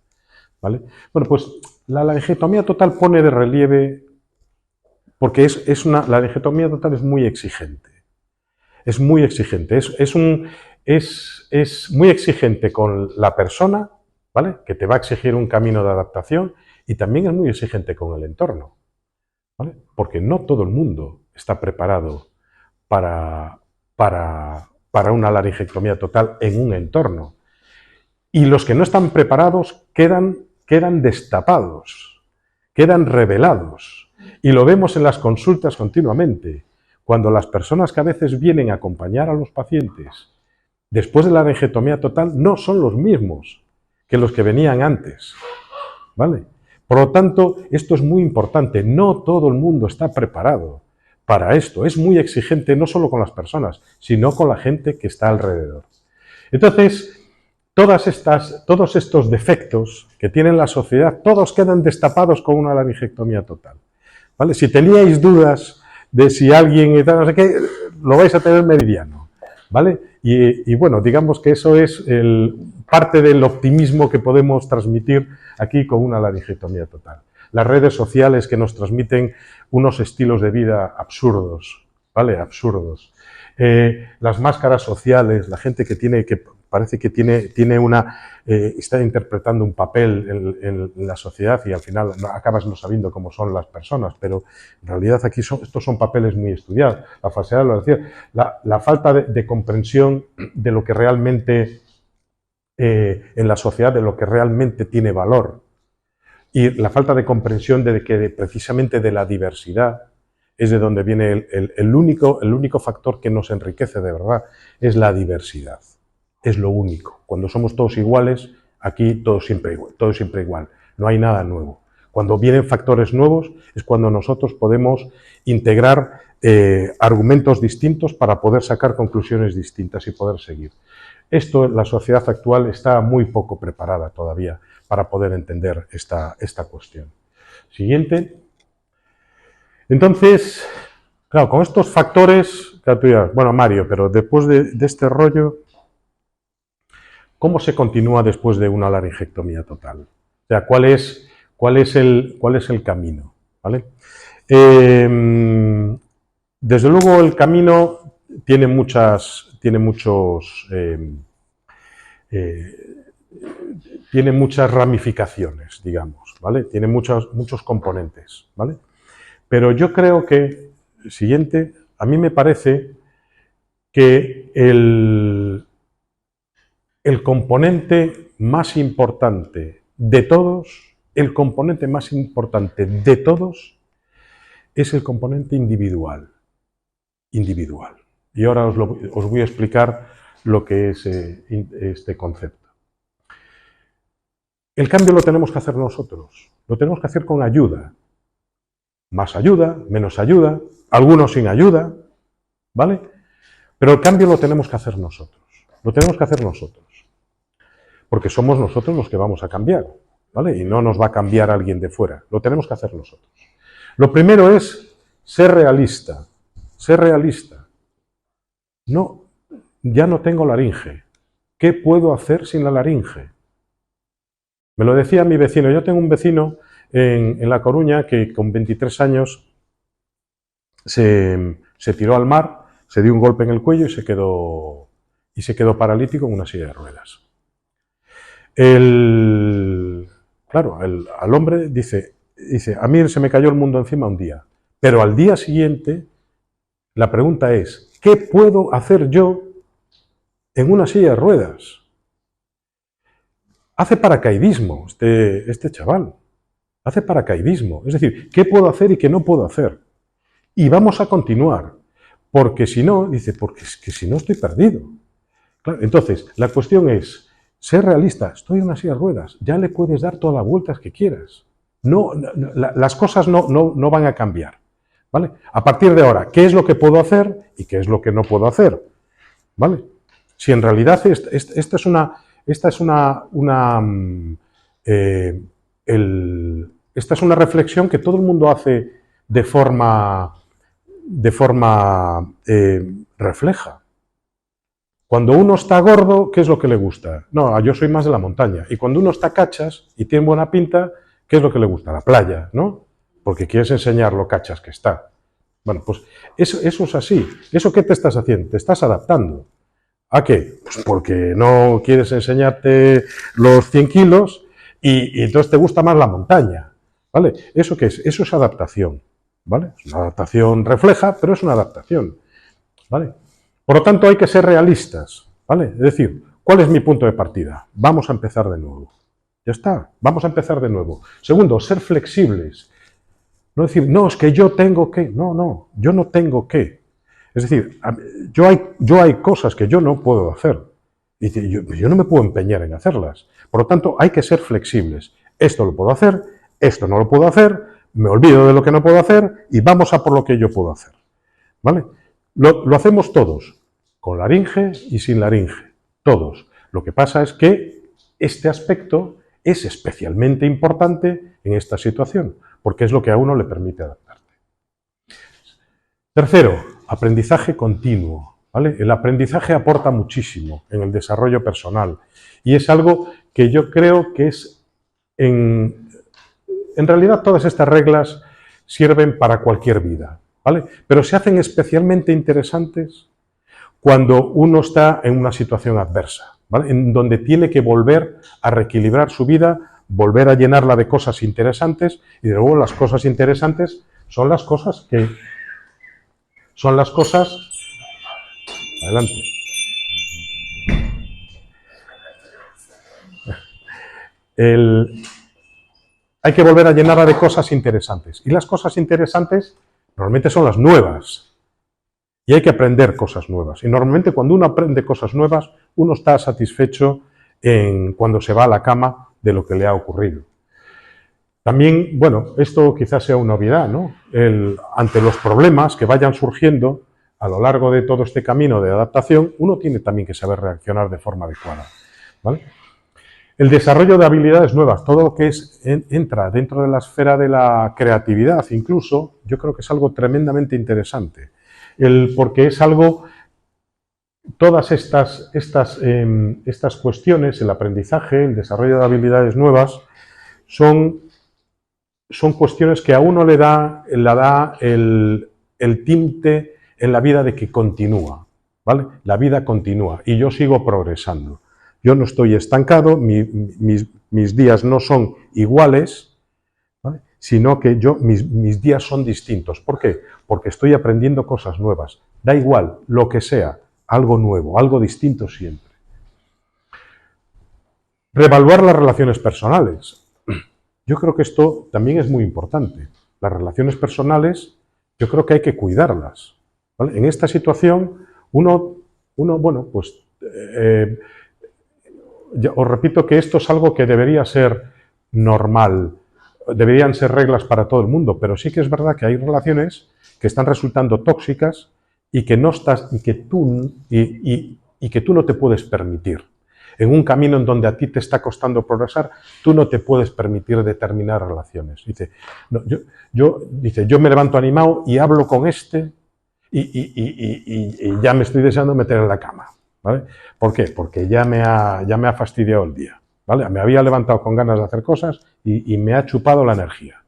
¿vale? Bueno, pues la laringotomía total pone de relieve, porque la laringotomía total es muy exigente. Es muy exigente. Es muy exigente con la persona, ¿vale? Que te va a exigir un camino de adaptación, y también es muy exigente con el entorno, ¿vale? Porque no todo el mundo está preparado para una laringectomía total en un entorno. Y los que no están preparados quedan destapados, quedan revelados. Y lo vemos en las consultas continuamente. Cuando las personas que a veces vienen a acompañar a los pacientes después de la laringectomía total no son los mismos que los que venían antes, ¿vale? Por lo tanto, esto es muy importante. No todo el mundo está preparado para esto. Es muy exigente no solo con las personas, sino con la gente que está alrededor. Entonces, todos estos defectos que tiene la sociedad, todos quedan destapados con una laringectomía total, ¿vale? Si teníais dudas de si alguien y tal, no sé qué, lo vais a tener meridiano, ¿vale? Y bueno, digamos que eso es parte del optimismo que podemos transmitir aquí con una laringectomía total. Las redes sociales que nos transmiten unos estilos de vida absurdos, ¿vale? Absurdos. Las máscaras sociales, la gente que parece que está interpretando un papel en la sociedad, y al final acabas no sabiendo cómo son las personas, pero en realidad aquí estos son papeles muy estudiados. La falsedad, lo decía, la falta de comprensión de lo que realmente en la sociedad, de lo que realmente tiene valor, y la falta de comprensión de que precisamente de la diversidad es de donde viene el único factor que nos enriquece de verdad, es la diversidad. Es lo único. Cuando somos todos iguales, aquí todo siempre igual. No hay nada nuevo. Cuando vienen factores nuevos es cuando nosotros podemos integrar argumentos distintos para poder sacar conclusiones distintas y poder seguir. La sociedad actual está muy poco preparada todavía para poder entender esta cuestión. Siguiente. Entonces, claro, con estos factores, claro, tú dirás, bueno, Mario, pero después de este rollo, ¿cómo se continúa después de una laringectomía total? O sea, ¿cuál es el camino? ¿Vale? Desde luego el camino tiene muchas ramificaciones, digamos, ¿vale? Tiene muchos componentes, ¿vale? Pero yo creo que, siguiente, a mí me parece que el componente más importante de todos, es el componente individual. Y ahora os voy a explicar lo que es este concepto. El cambio lo tenemos que hacer nosotros, lo tenemos que hacer con ayuda. Más ayuda, menos ayuda, algunos sin ayuda, ¿vale? Pero el cambio lo tenemos que hacer nosotros, porque somos nosotros los que vamos a cambiar, ¿vale? Y no nos va a cambiar alguien de fuera, lo tenemos que hacer nosotros. Lo primero es ser realista. No, ya no tengo laringe. ¿Qué puedo hacer sin la laringe? Me lo decía mi vecino. Yo tengo un vecino en La Coruña que con 23 años se tiró al mar, se dio un golpe en el cuello y se quedó paralítico en una silla de ruedas. Al hombre dice, a mí se me cayó el mundo encima un día, pero al día siguiente la pregunta es, ¿qué puedo hacer yo en una silla de ruedas? Hace paracaidismo este chaval, hace paracaidismo, es decir, ¿qué puedo hacer y qué no puedo hacer? Y vamos a continuar, porque si no, porque es que si no estoy perdido. Claro, entonces, la cuestión es, ser realista, estoy en una silla de ruedas, ya le puedes dar todas las vueltas que quieras. Las cosas no van a cambiar, ¿vale? A partir de ahora, ¿qué es lo que puedo hacer y qué es lo que no puedo hacer? ¿Vale? Si en realidad esta es una reflexión que todo el mundo hace de forma refleja. Cuando uno está gordo, ¿qué es lo que le gusta? No, yo soy más de la montaña. Y cuando uno está cachas y tiene buena pinta, ¿qué es lo que le gusta? La playa, ¿no? Porque quieres enseñar lo cachas que está. Bueno, pues eso es así. ¿Eso qué te estás haciendo? Te estás adaptando. ¿A qué? Pues porque no quieres enseñarte los 100 kilos y entonces te gusta más la montaña, ¿vale? ¿Eso qué es? Eso es adaptación, ¿vale? Es una adaptación refleja, pero es una adaptación, ¿vale? Por lo tanto, hay que ser realistas, ¿vale? Es decir, ¿cuál es mi punto de partida? Vamos a empezar de nuevo. Ya está, vamos a empezar de nuevo. Segundo, ser flexibles. No decir, no, es que yo tengo que. No, yo no tengo que. Es decir, yo hay cosas que yo no puedo hacer. Y yo no me puedo empeñar en hacerlas. Por lo tanto, hay que ser flexibles. Esto lo puedo hacer, esto no lo puedo hacer, me olvido de lo que no puedo hacer y vamos a por lo que yo puedo hacer. ¿Vale? Lo hacemos todos, con laringe y sin laringe. Todos. Lo que pasa es que este aspecto es especialmente importante en esta situación, porque es lo que a uno le permite adaptarte. Tercero, aprendizaje continuo. ¿Vale? El aprendizaje aporta muchísimo en el desarrollo personal y es algo que yo creo que es, en realidad todas estas reglas sirven para cualquier vida, ¿vale? Pero se hacen especialmente interesantes cuando uno está en una situación adversa, ¿vale? En donde tiene que volver a reequilibrar su vida, volver a llenarla de cosas interesantes y de luego las cosas interesantes son las cosas que... Son las cosas... Adelante. Hay que volver a llenarla de cosas interesantes. Y las cosas interesantes normalmente son las nuevas. Y hay que aprender cosas nuevas. Y normalmente cuando uno aprende cosas nuevas, uno está satisfecho cuando se va a la cama de lo que le ha ocurrido. También, bueno, esto quizás sea una obviedad, ¿no? Ante los problemas que vayan surgiendo a lo largo de todo este camino de adaptación, uno tiene también que saber reaccionar de forma adecuada, ¿vale? El desarrollo de habilidades nuevas, todo lo que entra dentro de la esfera de la creatividad, incluso, yo creo que es algo tremendamente interesante. Porque es algo, todas estas cuestiones, el aprendizaje, el desarrollo de habilidades nuevas, son cuestiones que a uno le da el tinte en la vida de que continúa, ¿vale? La vida continúa y yo sigo progresando. Yo no estoy estancado, mis días no son iguales, ¿vale? Sino que mis días son distintos. ¿Por qué? Porque estoy aprendiendo cosas nuevas. Da igual, lo que sea, algo nuevo, algo distinto siempre. Reevaluar las relaciones personales. Yo creo que esto también es muy importante. Las relaciones personales, yo creo que hay que cuidarlas, ¿vale? En esta situación, uno bueno, pues... os repito que esto es algo que debería ser normal, deberían ser reglas para todo el mundo, pero sí que es verdad que hay relaciones que están resultando tóxicas y que tú no te puedes permitir. En un camino en donde a ti te está costando progresar, tú no te puedes permitir determinadas relaciones. Dice, no, yo me levanto animado y hablo con este y ya me estoy deseando meter en la cama. ¿Vale? ¿Por qué? Porque ya me ha fastidiado el día, ¿vale? Me había levantado con ganas de hacer cosas y me ha chupado la energía.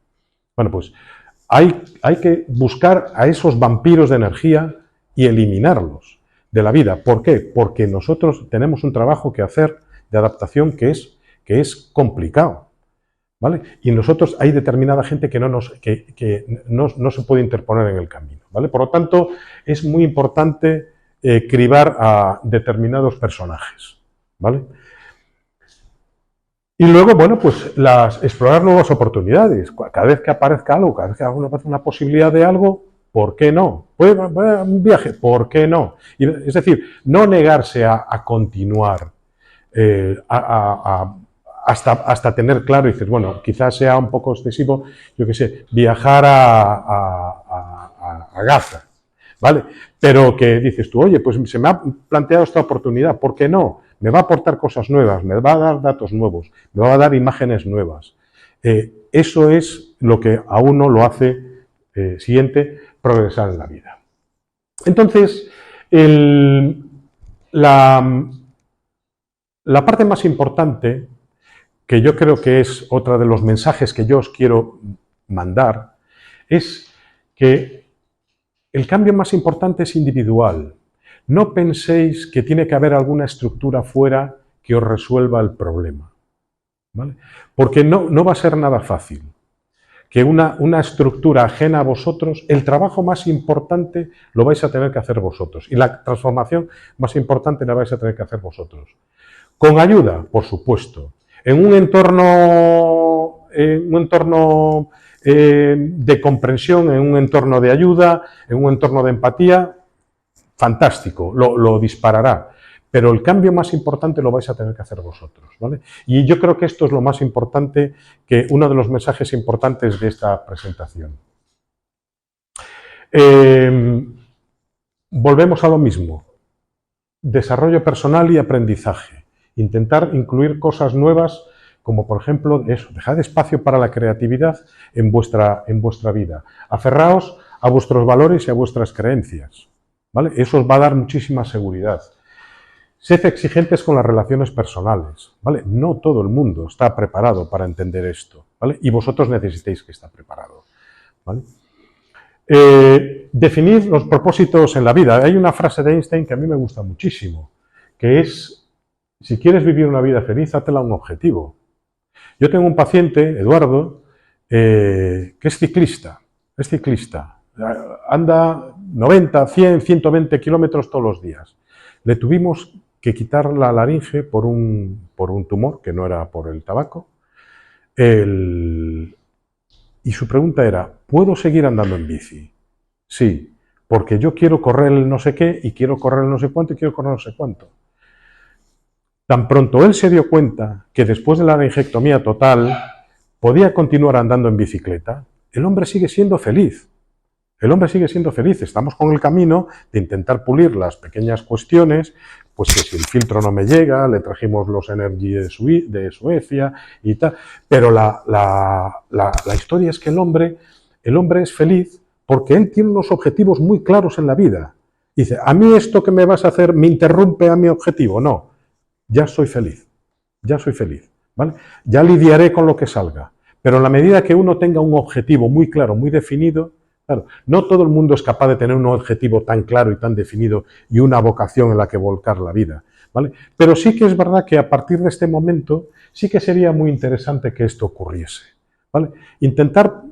Bueno, pues hay que buscar a esos vampiros de energía y eliminarlos de la vida. ¿Por qué? Porque nosotros tenemos un trabajo que hacer de adaptación que es complicado, ¿vale? Y nosotros hay determinada gente que no se puede interponer en el camino, ¿vale? Por lo tanto, es muy importante cribar a determinados personajes, ¿vale? Y luego, bueno, pues explorar nuevas oportunidades. Cada vez que aparezca algo, cada vez que aparezca una posibilidad de algo, ¿por qué no? Pues un viaje, ¿por qué no? Es decir, no negarse a continuar hasta tener claro y dices, bueno, quizás sea un poco excesivo, yo qué sé, viajar a Gaza, ¿vale? Pero que dices tú, oye, pues se me ha planteado esta oportunidad, ¿por qué no? Me va a aportar cosas nuevas, me va a dar datos nuevos, me va a dar imágenes nuevas. Eso es lo que a uno lo hace siguiente, progresar en la vida. Entonces, la parte más importante, que yo creo que es otra de los mensajes que yo os quiero mandar, es que el cambio más importante es individual. No penséis que tiene que haber alguna estructura fuera que os resuelva el problema, ¿vale? Porque no va a ser nada fácil. Que una estructura ajena a vosotros, el trabajo más importante lo vais a tener que hacer vosotros y la transformación más importante la vais a tener que hacer vosotros. Con ayuda, por supuesto. En un entorno de comprensión, en un entorno de ayuda, en un entorno de empatía, fantástico, lo disparará. Pero el cambio más importante lo vais a tener que hacer vosotros, ¿vale? Y yo creo que esto es lo más importante, que uno de los mensajes importantes de esta presentación. Volvemos a lo mismo. Desarrollo personal y aprendizaje. Intentar incluir cosas nuevas, como por ejemplo eso, dejad espacio para la creatividad en vuestra vida. Aferraos a vuestros valores y a vuestras creencias, ¿vale? Eso os va a dar muchísima seguridad. Sed exigentes con las relaciones personales, ¿vale? No todo el mundo está preparado para entender esto, ¿vale? Y vosotros necesitáis que estar preparado, ¿vale? Definid los propósitos en la vida. Hay una frase de Einstein que a mí me gusta muchísimo, que es, si quieres vivir una vida feliz, hátela un objetivo. Yo tengo un paciente, Eduardo, que es ciclista, anda 90, 100, 120 kilómetros todos los días. Le tuvimos que quitar la laringe por un tumor, que no era por el tabaco. Y su pregunta era, ¿puedo seguir andando en bici? Sí, porque yo quiero correr el no sé qué, y quiero correr el no sé cuánto, y quiero correr no sé cuánto. Tan pronto él se dio cuenta que después de la laringectomía total podía continuar andando en bicicleta, el hombre sigue siendo feliz. El hombre sigue siendo feliz. Estamos con el camino de intentar pulir las pequeñas cuestiones, pues que si el filtro no me llega, le trajimos los Energy de Suecia y tal. Pero la historia es que el hombre es feliz porque él tiene unos objetivos muy claros en la vida. Dice, a mí esto que me vas a hacer me interrumpe a mi objetivo. No, ya soy feliz, ¿vale? Ya lidiaré con lo que salga. Pero en la medida que uno tenga un objetivo muy claro, muy definido, claro, no todo el mundo es capaz de tener un objetivo tan claro y tan definido y una vocación en la que volcar la vida, ¿vale? Pero sí que es verdad que a partir de este momento sí que sería muy interesante que esto ocurriese, ¿vale? Intentar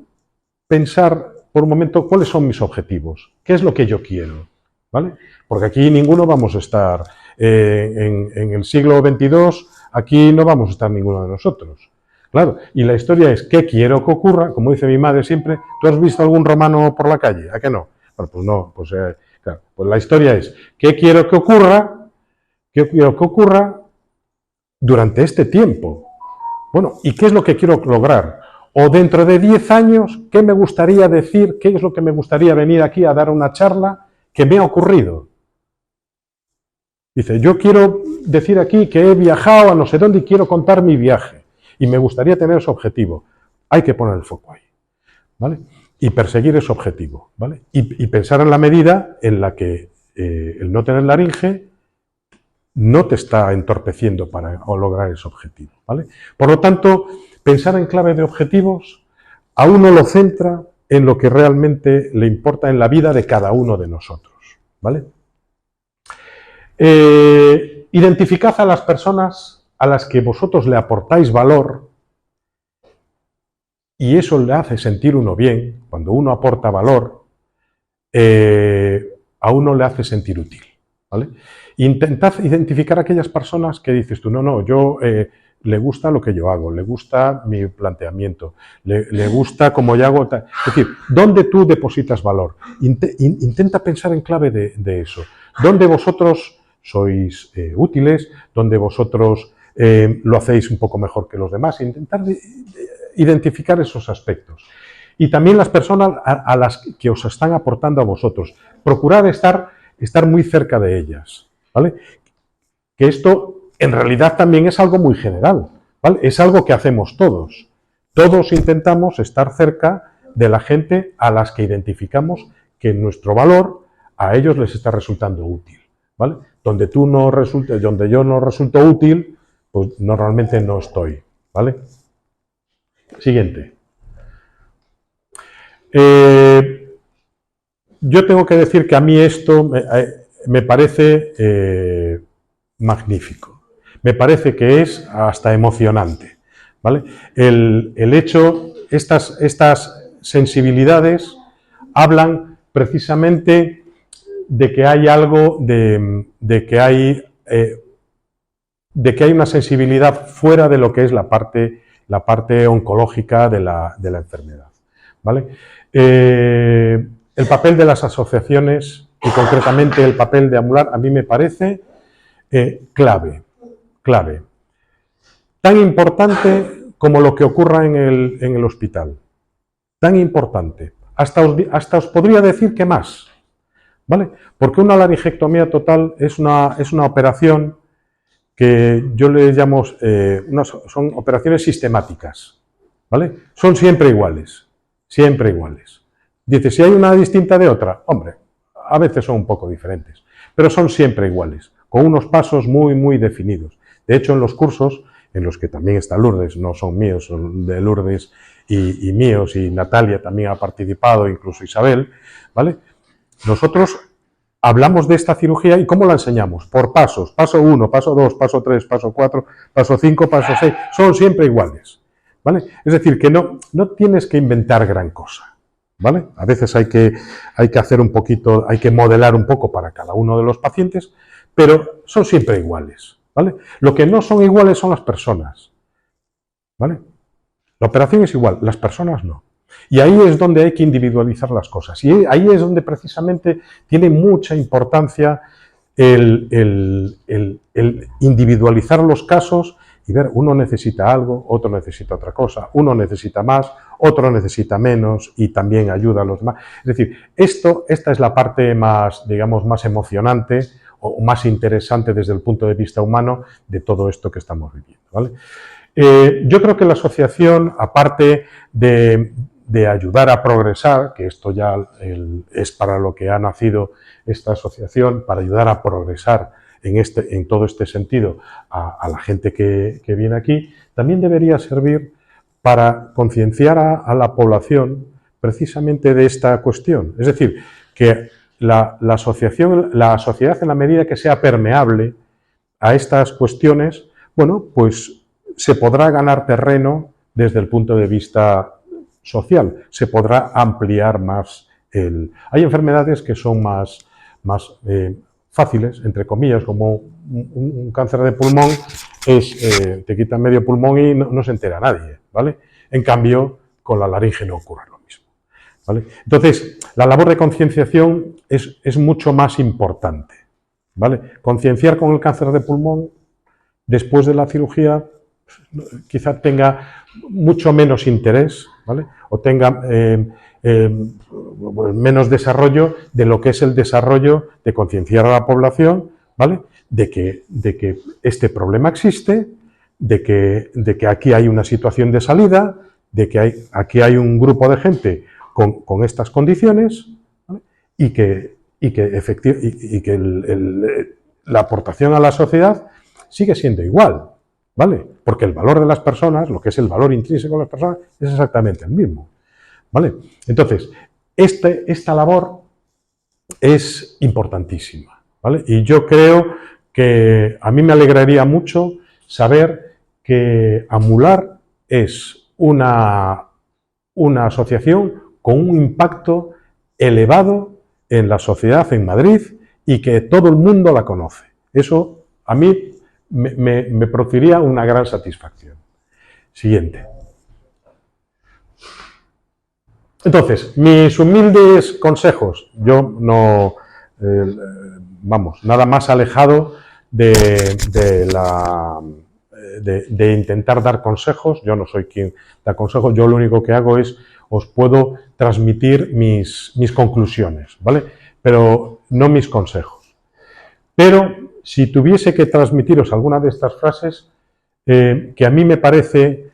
pensar por un momento cuáles son mis objetivos, qué es lo que yo quiero, ¿vale? Porque aquí ninguno vamos a estar, en el siglo XXII, aquí no vamos a estar ninguno de nosotros. Claro, y la historia es, ¿qué quiero que ocurra? Como dice mi madre siempre, ¿tú has visto algún romano por la calle? ¿A qué no? Bueno, pues no, pues, claro, pues la historia es, ¿qué quiero que ocurra? ¿Qué quiero que ocurra durante este tiempo? Bueno, ¿y qué es lo que quiero lograr? O dentro de 10 años, ¿qué me gustaría decir? ¿Qué es lo que me gustaría venir aquí a dar una charla que me ha ocurrido? Dice, yo quiero decir aquí que he viajado a no sé dónde y quiero contar mi viaje. Y me gustaría tener ese objetivo. Hay que poner el foco ahí, ¿vale? Y perseguir ese objetivo, ¿vale? Y pensar en la medida en la que el no tener laringe no te está entorpeciendo para lograr ese objetivo, ¿vale? Por lo tanto, pensar en clave de objetivos a uno lo centra en lo que realmente le importa en la vida de cada uno de nosotros, ¿vale? Identificad a las personas a las que vosotros le aportáis valor y eso le hace sentir uno bien. Cuando uno aporta valor, a uno le hace sentir útil, ¿vale? Intentad identificar a aquellas personas que dices tú, no, yo le gusta lo que yo hago, le gusta mi planteamiento, le gusta cómo yo hago. Es decir, ¿dónde tú depositas valor? Intenta pensar en clave de eso. ¿Dónde vosotros sois útiles? ¿Dónde vosotros lo hacéis un poco mejor que los demás? Intentar identificar esos aspectos. Y también las personas a las que os están aportando a vosotros. Procurad estar muy cerca de ellas, ¿vale? Que esto en realidad también es algo muy general, ¿vale? Es algo que hacemos todos. Todos intentamos estar cerca de la gente a las que identificamos que nuestro valor a ellos les está resultando útil, ¿vale? Donde yo no resulto útil, pues normalmente no estoy, ¿vale? Siguiente. Yo tengo que decir que a mí esto me parece magnífico. Me parece que es hasta emocionante, ¿vale? El hecho, estas sensibilidades hablan precisamente de que hay algo, de que hay una sensibilidad fuera de lo que es la parte oncológica de la enfermedad, ¿vale? El papel de las asociaciones y concretamente el papel de Amular a mí me parece clave. Tan importante como lo que ocurra en el hospital. Tan importante. Hasta os podría decir que más, ¿vale? Porque una laringectomía total es una operación que yo le llamo, son operaciones sistemáticas, ¿vale? Son siempre iguales. Dice, si hay una distinta de otra, hombre, a veces son un poco diferentes, pero son siempre iguales, con unos pasos muy, muy definidos. De hecho, en los cursos, en los que también está Lourdes, no son míos, son de Lourdes y míos, y Natalia también ha participado, incluso Isabel, ¿vale? Nosotros hablamos de esta cirugía y ¿cómo la enseñamos? Por pasos, paso 1, paso 2, paso 3, paso 4, paso 5, paso 6, son siempre iguales, ¿vale? Es decir, que no tienes que inventar gran cosa, ¿vale? A veces hay que hacer un poquito, hay que modelar un poco para cada uno de los pacientes, pero son siempre iguales, ¿vale? Lo que no son iguales son las personas, ¿vale? La operación es igual, las personas no. Y ahí es donde hay que individualizar las cosas. Y ahí es donde precisamente tiene mucha importancia el individualizar los casos y ver, uno necesita algo, otro necesita otra cosa, uno necesita más, otro necesita menos y también ayuda a los demás. Es decir, esta es la parte más, digamos, más emocionante o más interesante desde el punto de vista humano de todo esto que estamos viviendo, ¿vale? Yo creo que la asociación, aparte de ayudar a progresar, que esto ya es para lo que ha nacido esta asociación, para ayudar a progresar en todo este sentido a la gente que viene aquí, también debería servir para concienciar a la población precisamente de esta cuestión. Es decir, que la sociedad, en la medida que sea permeable a estas cuestiones, bueno, pues se podrá ganar terreno desde el punto de vista social, se podrá ampliar más Hay enfermedades que son más fáciles, entre comillas, como un cáncer de pulmón, te quitan medio pulmón y no se entera nadie, ¿vale? En cambio, con la laringe no ocurre lo mismo, ¿vale? Entonces, la labor de concienciación es mucho más importante, ¿vale? Concienciar con el cáncer de pulmón después de la cirugía quizá tenga mucho menos interés, ¿vale? O tenga menos desarrollo de lo que es el desarrollo de concienciar a la población, ¿vale? De que este problema existe, de que aquí hay una situación de salida, de que aquí hay un grupo de gente con estas condiciones, ¿vale? y que la aportación a la sociedad sigue siendo igual, ¿vale? Porque el valor de las personas, lo que es el valor intrínseco de las personas, es exactamente el mismo, ¿vale? Entonces, esta labor es importantísima, ¿vale? Y yo creo que a mí me alegraría mucho saber que Amular es una asociación con un impacto elevado en la sociedad en Madrid y que todo el mundo la conoce. Eso a mí me produciría una gran satisfacción. Siguiente. Entonces, mis humildes consejos, yo no, nada más alejado de intentar dar consejos. Yo no soy quien da consejos, yo lo único que hago es, os puedo transmitir mis conclusiones, ¿vale? Pero no mis consejos. Pero si tuviese que transmitiros alguna de estas frases, que a mí me parece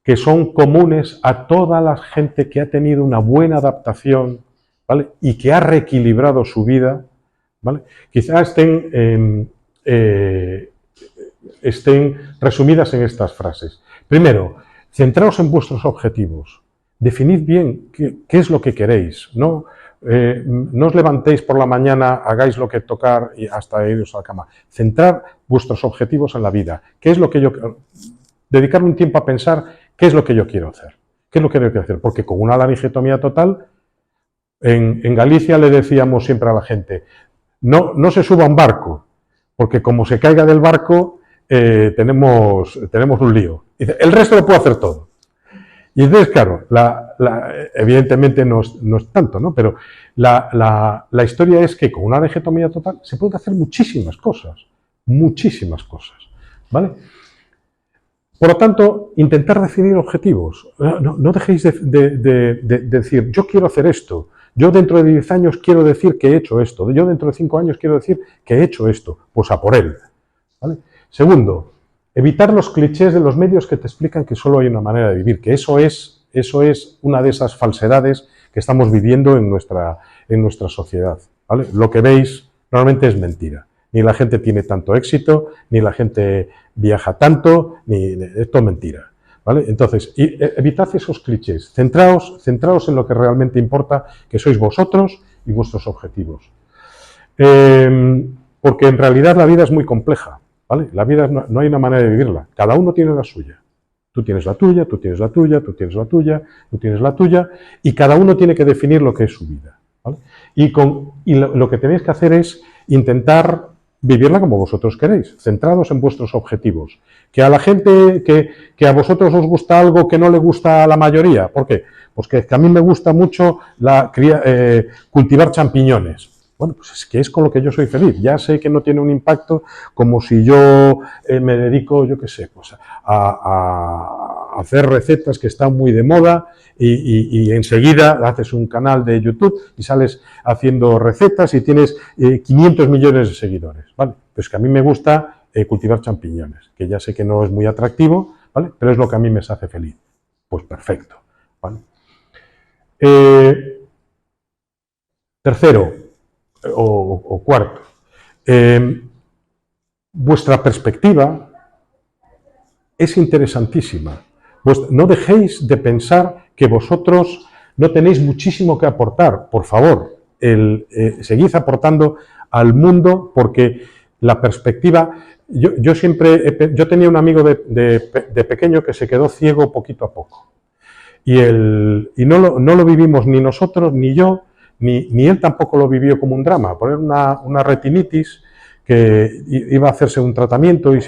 que son comunes a toda la gente que ha tenido una buena adaptación, ¿vale? Y que ha reequilibrado su vida, ¿vale? Quizás estén resumidas en estas frases. Primero, centraos en vuestros objetivos. Definid bien qué es lo que queréis. No os levantéis por la mañana, hagáis lo que tocar y hasta iros a la cama. Centrar vuestros objetivos en la vida. ¿Qué es lo que yo dedicar un tiempo a pensar qué es lo que yo quiero hacer? ¿Qué es lo que quiero hacer? Porque con una laringectomía total, en Galicia le decíamos siempre a la gente, no se suba a un barco, porque como se caiga del barco, tenemos un lío. Dice, el resto lo puedo hacer todo. Y entonces, claro, evidentemente no es tanto, ¿no? Pero la historia es que con una laringectomía total se pueden hacer muchísimas cosas, ¿vale? Por lo tanto, intentar definir objetivos. No dejéis de decir, yo quiero hacer esto, yo dentro de 10 años quiero decir que he hecho esto, yo dentro de 5 años quiero decir que he hecho esto, pues a por él, ¿vale? Segundo, evitar los clichés de los medios que te explican que solo hay una manera de vivir, que eso es una de esas falsedades que estamos viviendo en nuestra sociedad, ¿vale? Lo que veis normalmente es mentira. Ni la gente tiene tanto éxito, ni la gente viaja tanto, ni esto es mentira, ¿vale? Entonces, evitad esos clichés, centraos en lo que realmente importa, que sois vosotros y vuestros objetivos. Porque en realidad la vida es muy compleja, ¿vale? La vida no hay una manera de vivirla, cada uno tiene la suya. Tú tienes la tuya, tú tienes la tuya, tú tienes la tuya, tú tienes la tuya, y cada uno tiene que definir lo que es su vida, ¿vale? Y lo que tenéis que hacer es intentar vivirla como vosotros queréis, centrados en vuestros objetivos. Que a la gente, que a vosotros os gusta algo que no le gusta a la mayoría. ¿Por qué? Pues que a mí me gusta mucho cultivar champiñones. Bueno, pues es que es con lo que yo soy feliz. Ya sé que no tiene un impacto como si yo me dedico, yo qué sé, pues a hacer recetas que están muy de moda y enseguida haces un canal de YouTube y sales haciendo recetas y tienes 500 millones de seguidores, ¿vale? Pues que a mí me gusta cultivar champiñones, que ya sé que no es muy atractivo, ¿vale? Pero es lo que a mí me hace feliz. Pues perfecto, ¿vale? Tercero, o cuarto, vuestra perspectiva es interesantísima. No dejéis de pensar que vosotros no tenéis muchísimo que aportar. Por favor, seguid aportando al mundo porque la perspectiva... Yo tenía un amigo de pequeño que se quedó ciego poquito a poco. Y no lo vivimos ni nosotros, ni yo, ni él tampoco lo vivió como un drama. Poner una retinitis que iba a hacerse un tratamiento y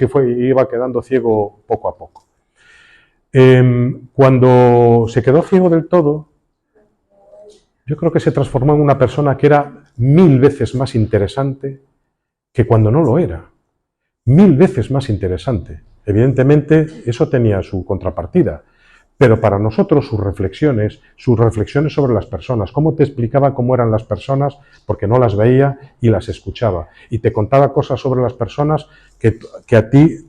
iba quedando ciego poco a poco. Cuando se quedó ciego del todo, yo creo que se transformó en una persona que era 1000 veces más interesante que cuando no lo era. 1000 veces más interesante. Evidentemente, eso tenía su contrapartida. Pero para nosotros sus reflexiones sobre las personas, cómo te explicaba cómo eran las personas, porque no las veía y las escuchaba. Y te contaba cosas sobre las personas que a ti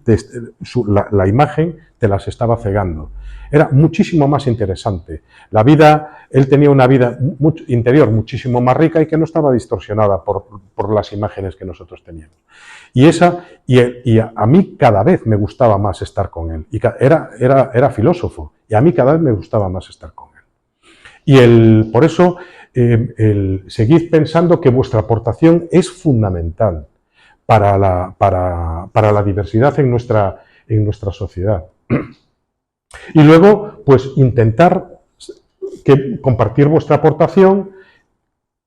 la imagen te las estaba cegando. Era muchísimo más interesante. Él tenía una vida interior muchísimo más rica y que no estaba distorsionada por las imágenes que nosotros teníamos. Y a mí cada vez me gustaba más estar con él. Y era filósofo. Y a mí cada vez me gustaba más estar con él. Y por eso, seguid pensando que vuestra aportación es fundamental para la diversidad en nuestra sociedad. Y luego, pues, intentar compartir vuestra aportación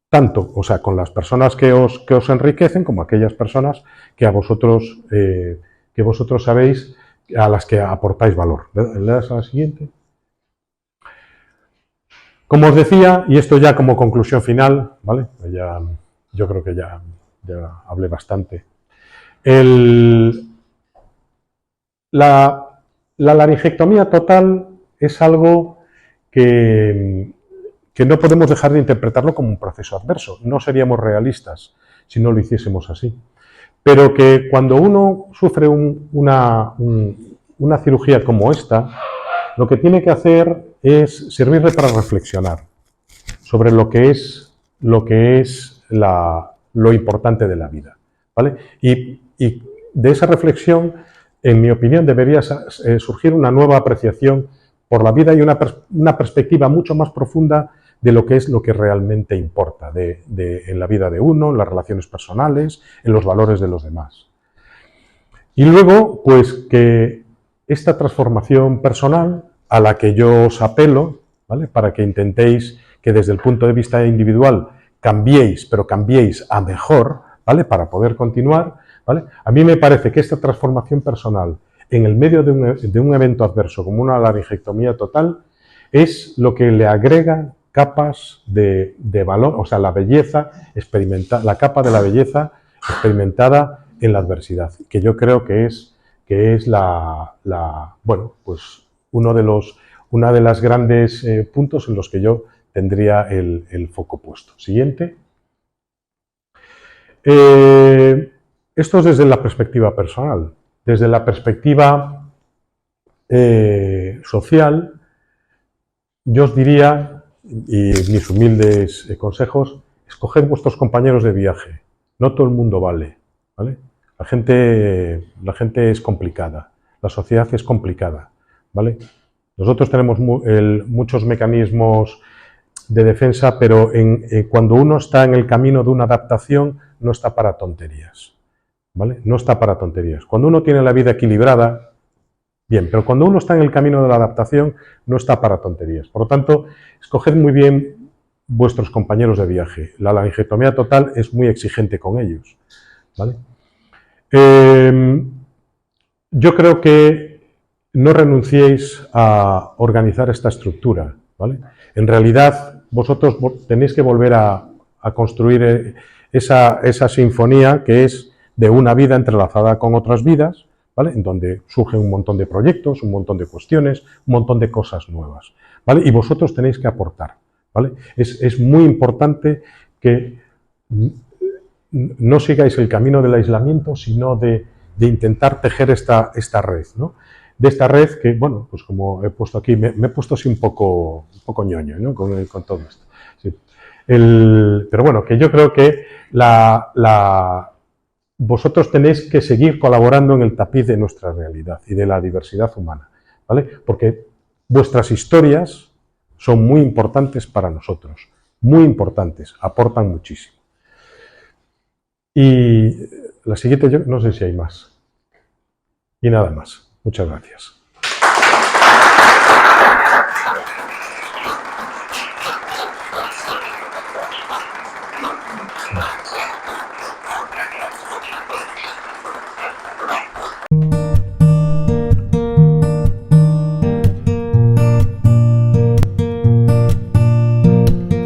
tanto, o sea, con las personas que os enriquecen como aquellas personas que vosotros sabéis a las que aportáis valor. ¿Le das a la siguiente? Como os decía, y esto ya como conclusión final, ¿vale? Yo creo que ya hablé bastante. La laringectomía total es algo que no podemos dejar de interpretarlo como un proceso adverso. No seríamos realistas si no lo hiciésemos así. Pero que cuando uno sufre una cirugía como esta, lo que tiene que hacer es servirle para reflexionar sobre lo que es lo importante de la vida, ¿vale? Y de esa reflexión, en mi opinión, debería surgir una nueva apreciación por la vida y una perspectiva mucho más profunda de lo que realmente importa en la vida de uno, en las relaciones personales, en los valores de los demás. Y luego, pues que esta transformación personal a la que yo os apelo, ¿vale? Para que intentéis que desde el punto de vista individual cambiéis, pero cambiéis a mejor, ¿vale? Para poder continuar, ¿vale? A mí me parece que esta transformación personal en el medio de un evento adverso como una laringectomía total es lo que le agrega capas de valor, o sea, la belleza experimentada, la capa de la belleza experimentada en la adversidad, que yo creo que es bueno, pues una de las grandes puntos en los que yo tendría el foco puesto. Siguiente. Esto es desde la perspectiva personal. Desde la perspectiva social, yo os diría, y mis humildes consejos, escoged vuestros compañeros de viaje. No todo el mundo vale, ¿vale? La gente es complicada, la sociedad es complicada, ¿vale? Nosotros tenemos muchos mecanismos de defensa, pero cuando uno está en el camino de una adaptación, no está para tonterías, ¿vale? No está para tonterías. Cuando uno tiene la vida equilibrada, bien, pero cuando uno está en el camino de la adaptación, no está para tonterías. Por lo tanto, escoged muy bien vuestros compañeros de viaje. La laringectomía total es muy exigente con ellos, ¿vale? Yo creo que no renunciéis a organizar esta estructura, ¿vale? En realidad, vosotros tenéis que volver a construir esa sinfonía que es de una vida entrelazada con otras vidas, ¿vale? En donde surgen un montón de proyectos, un montón de cuestiones, un montón de cosas nuevas, ¿vale? Y vosotros tenéis que aportar, ¿vale? Es muy importante que no sigáis el camino del aislamiento, sino de intentar tejer esta red, ¿no? De esta red que, bueno, pues como he puesto aquí, me he puesto así un poco ñoño, ¿no? Con todo esto. Sí. Pero bueno, que yo creo que vosotros tenéis que seguir colaborando en el tapiz de nuestra realidad y de la diversidad humana, ¿vale? Porque vuestras historias son muy importantes para nosotros, muy importantes, aportan muchísimo. Y la siguiente, yo no sé si hay más. Y nada más. Muchas gracias.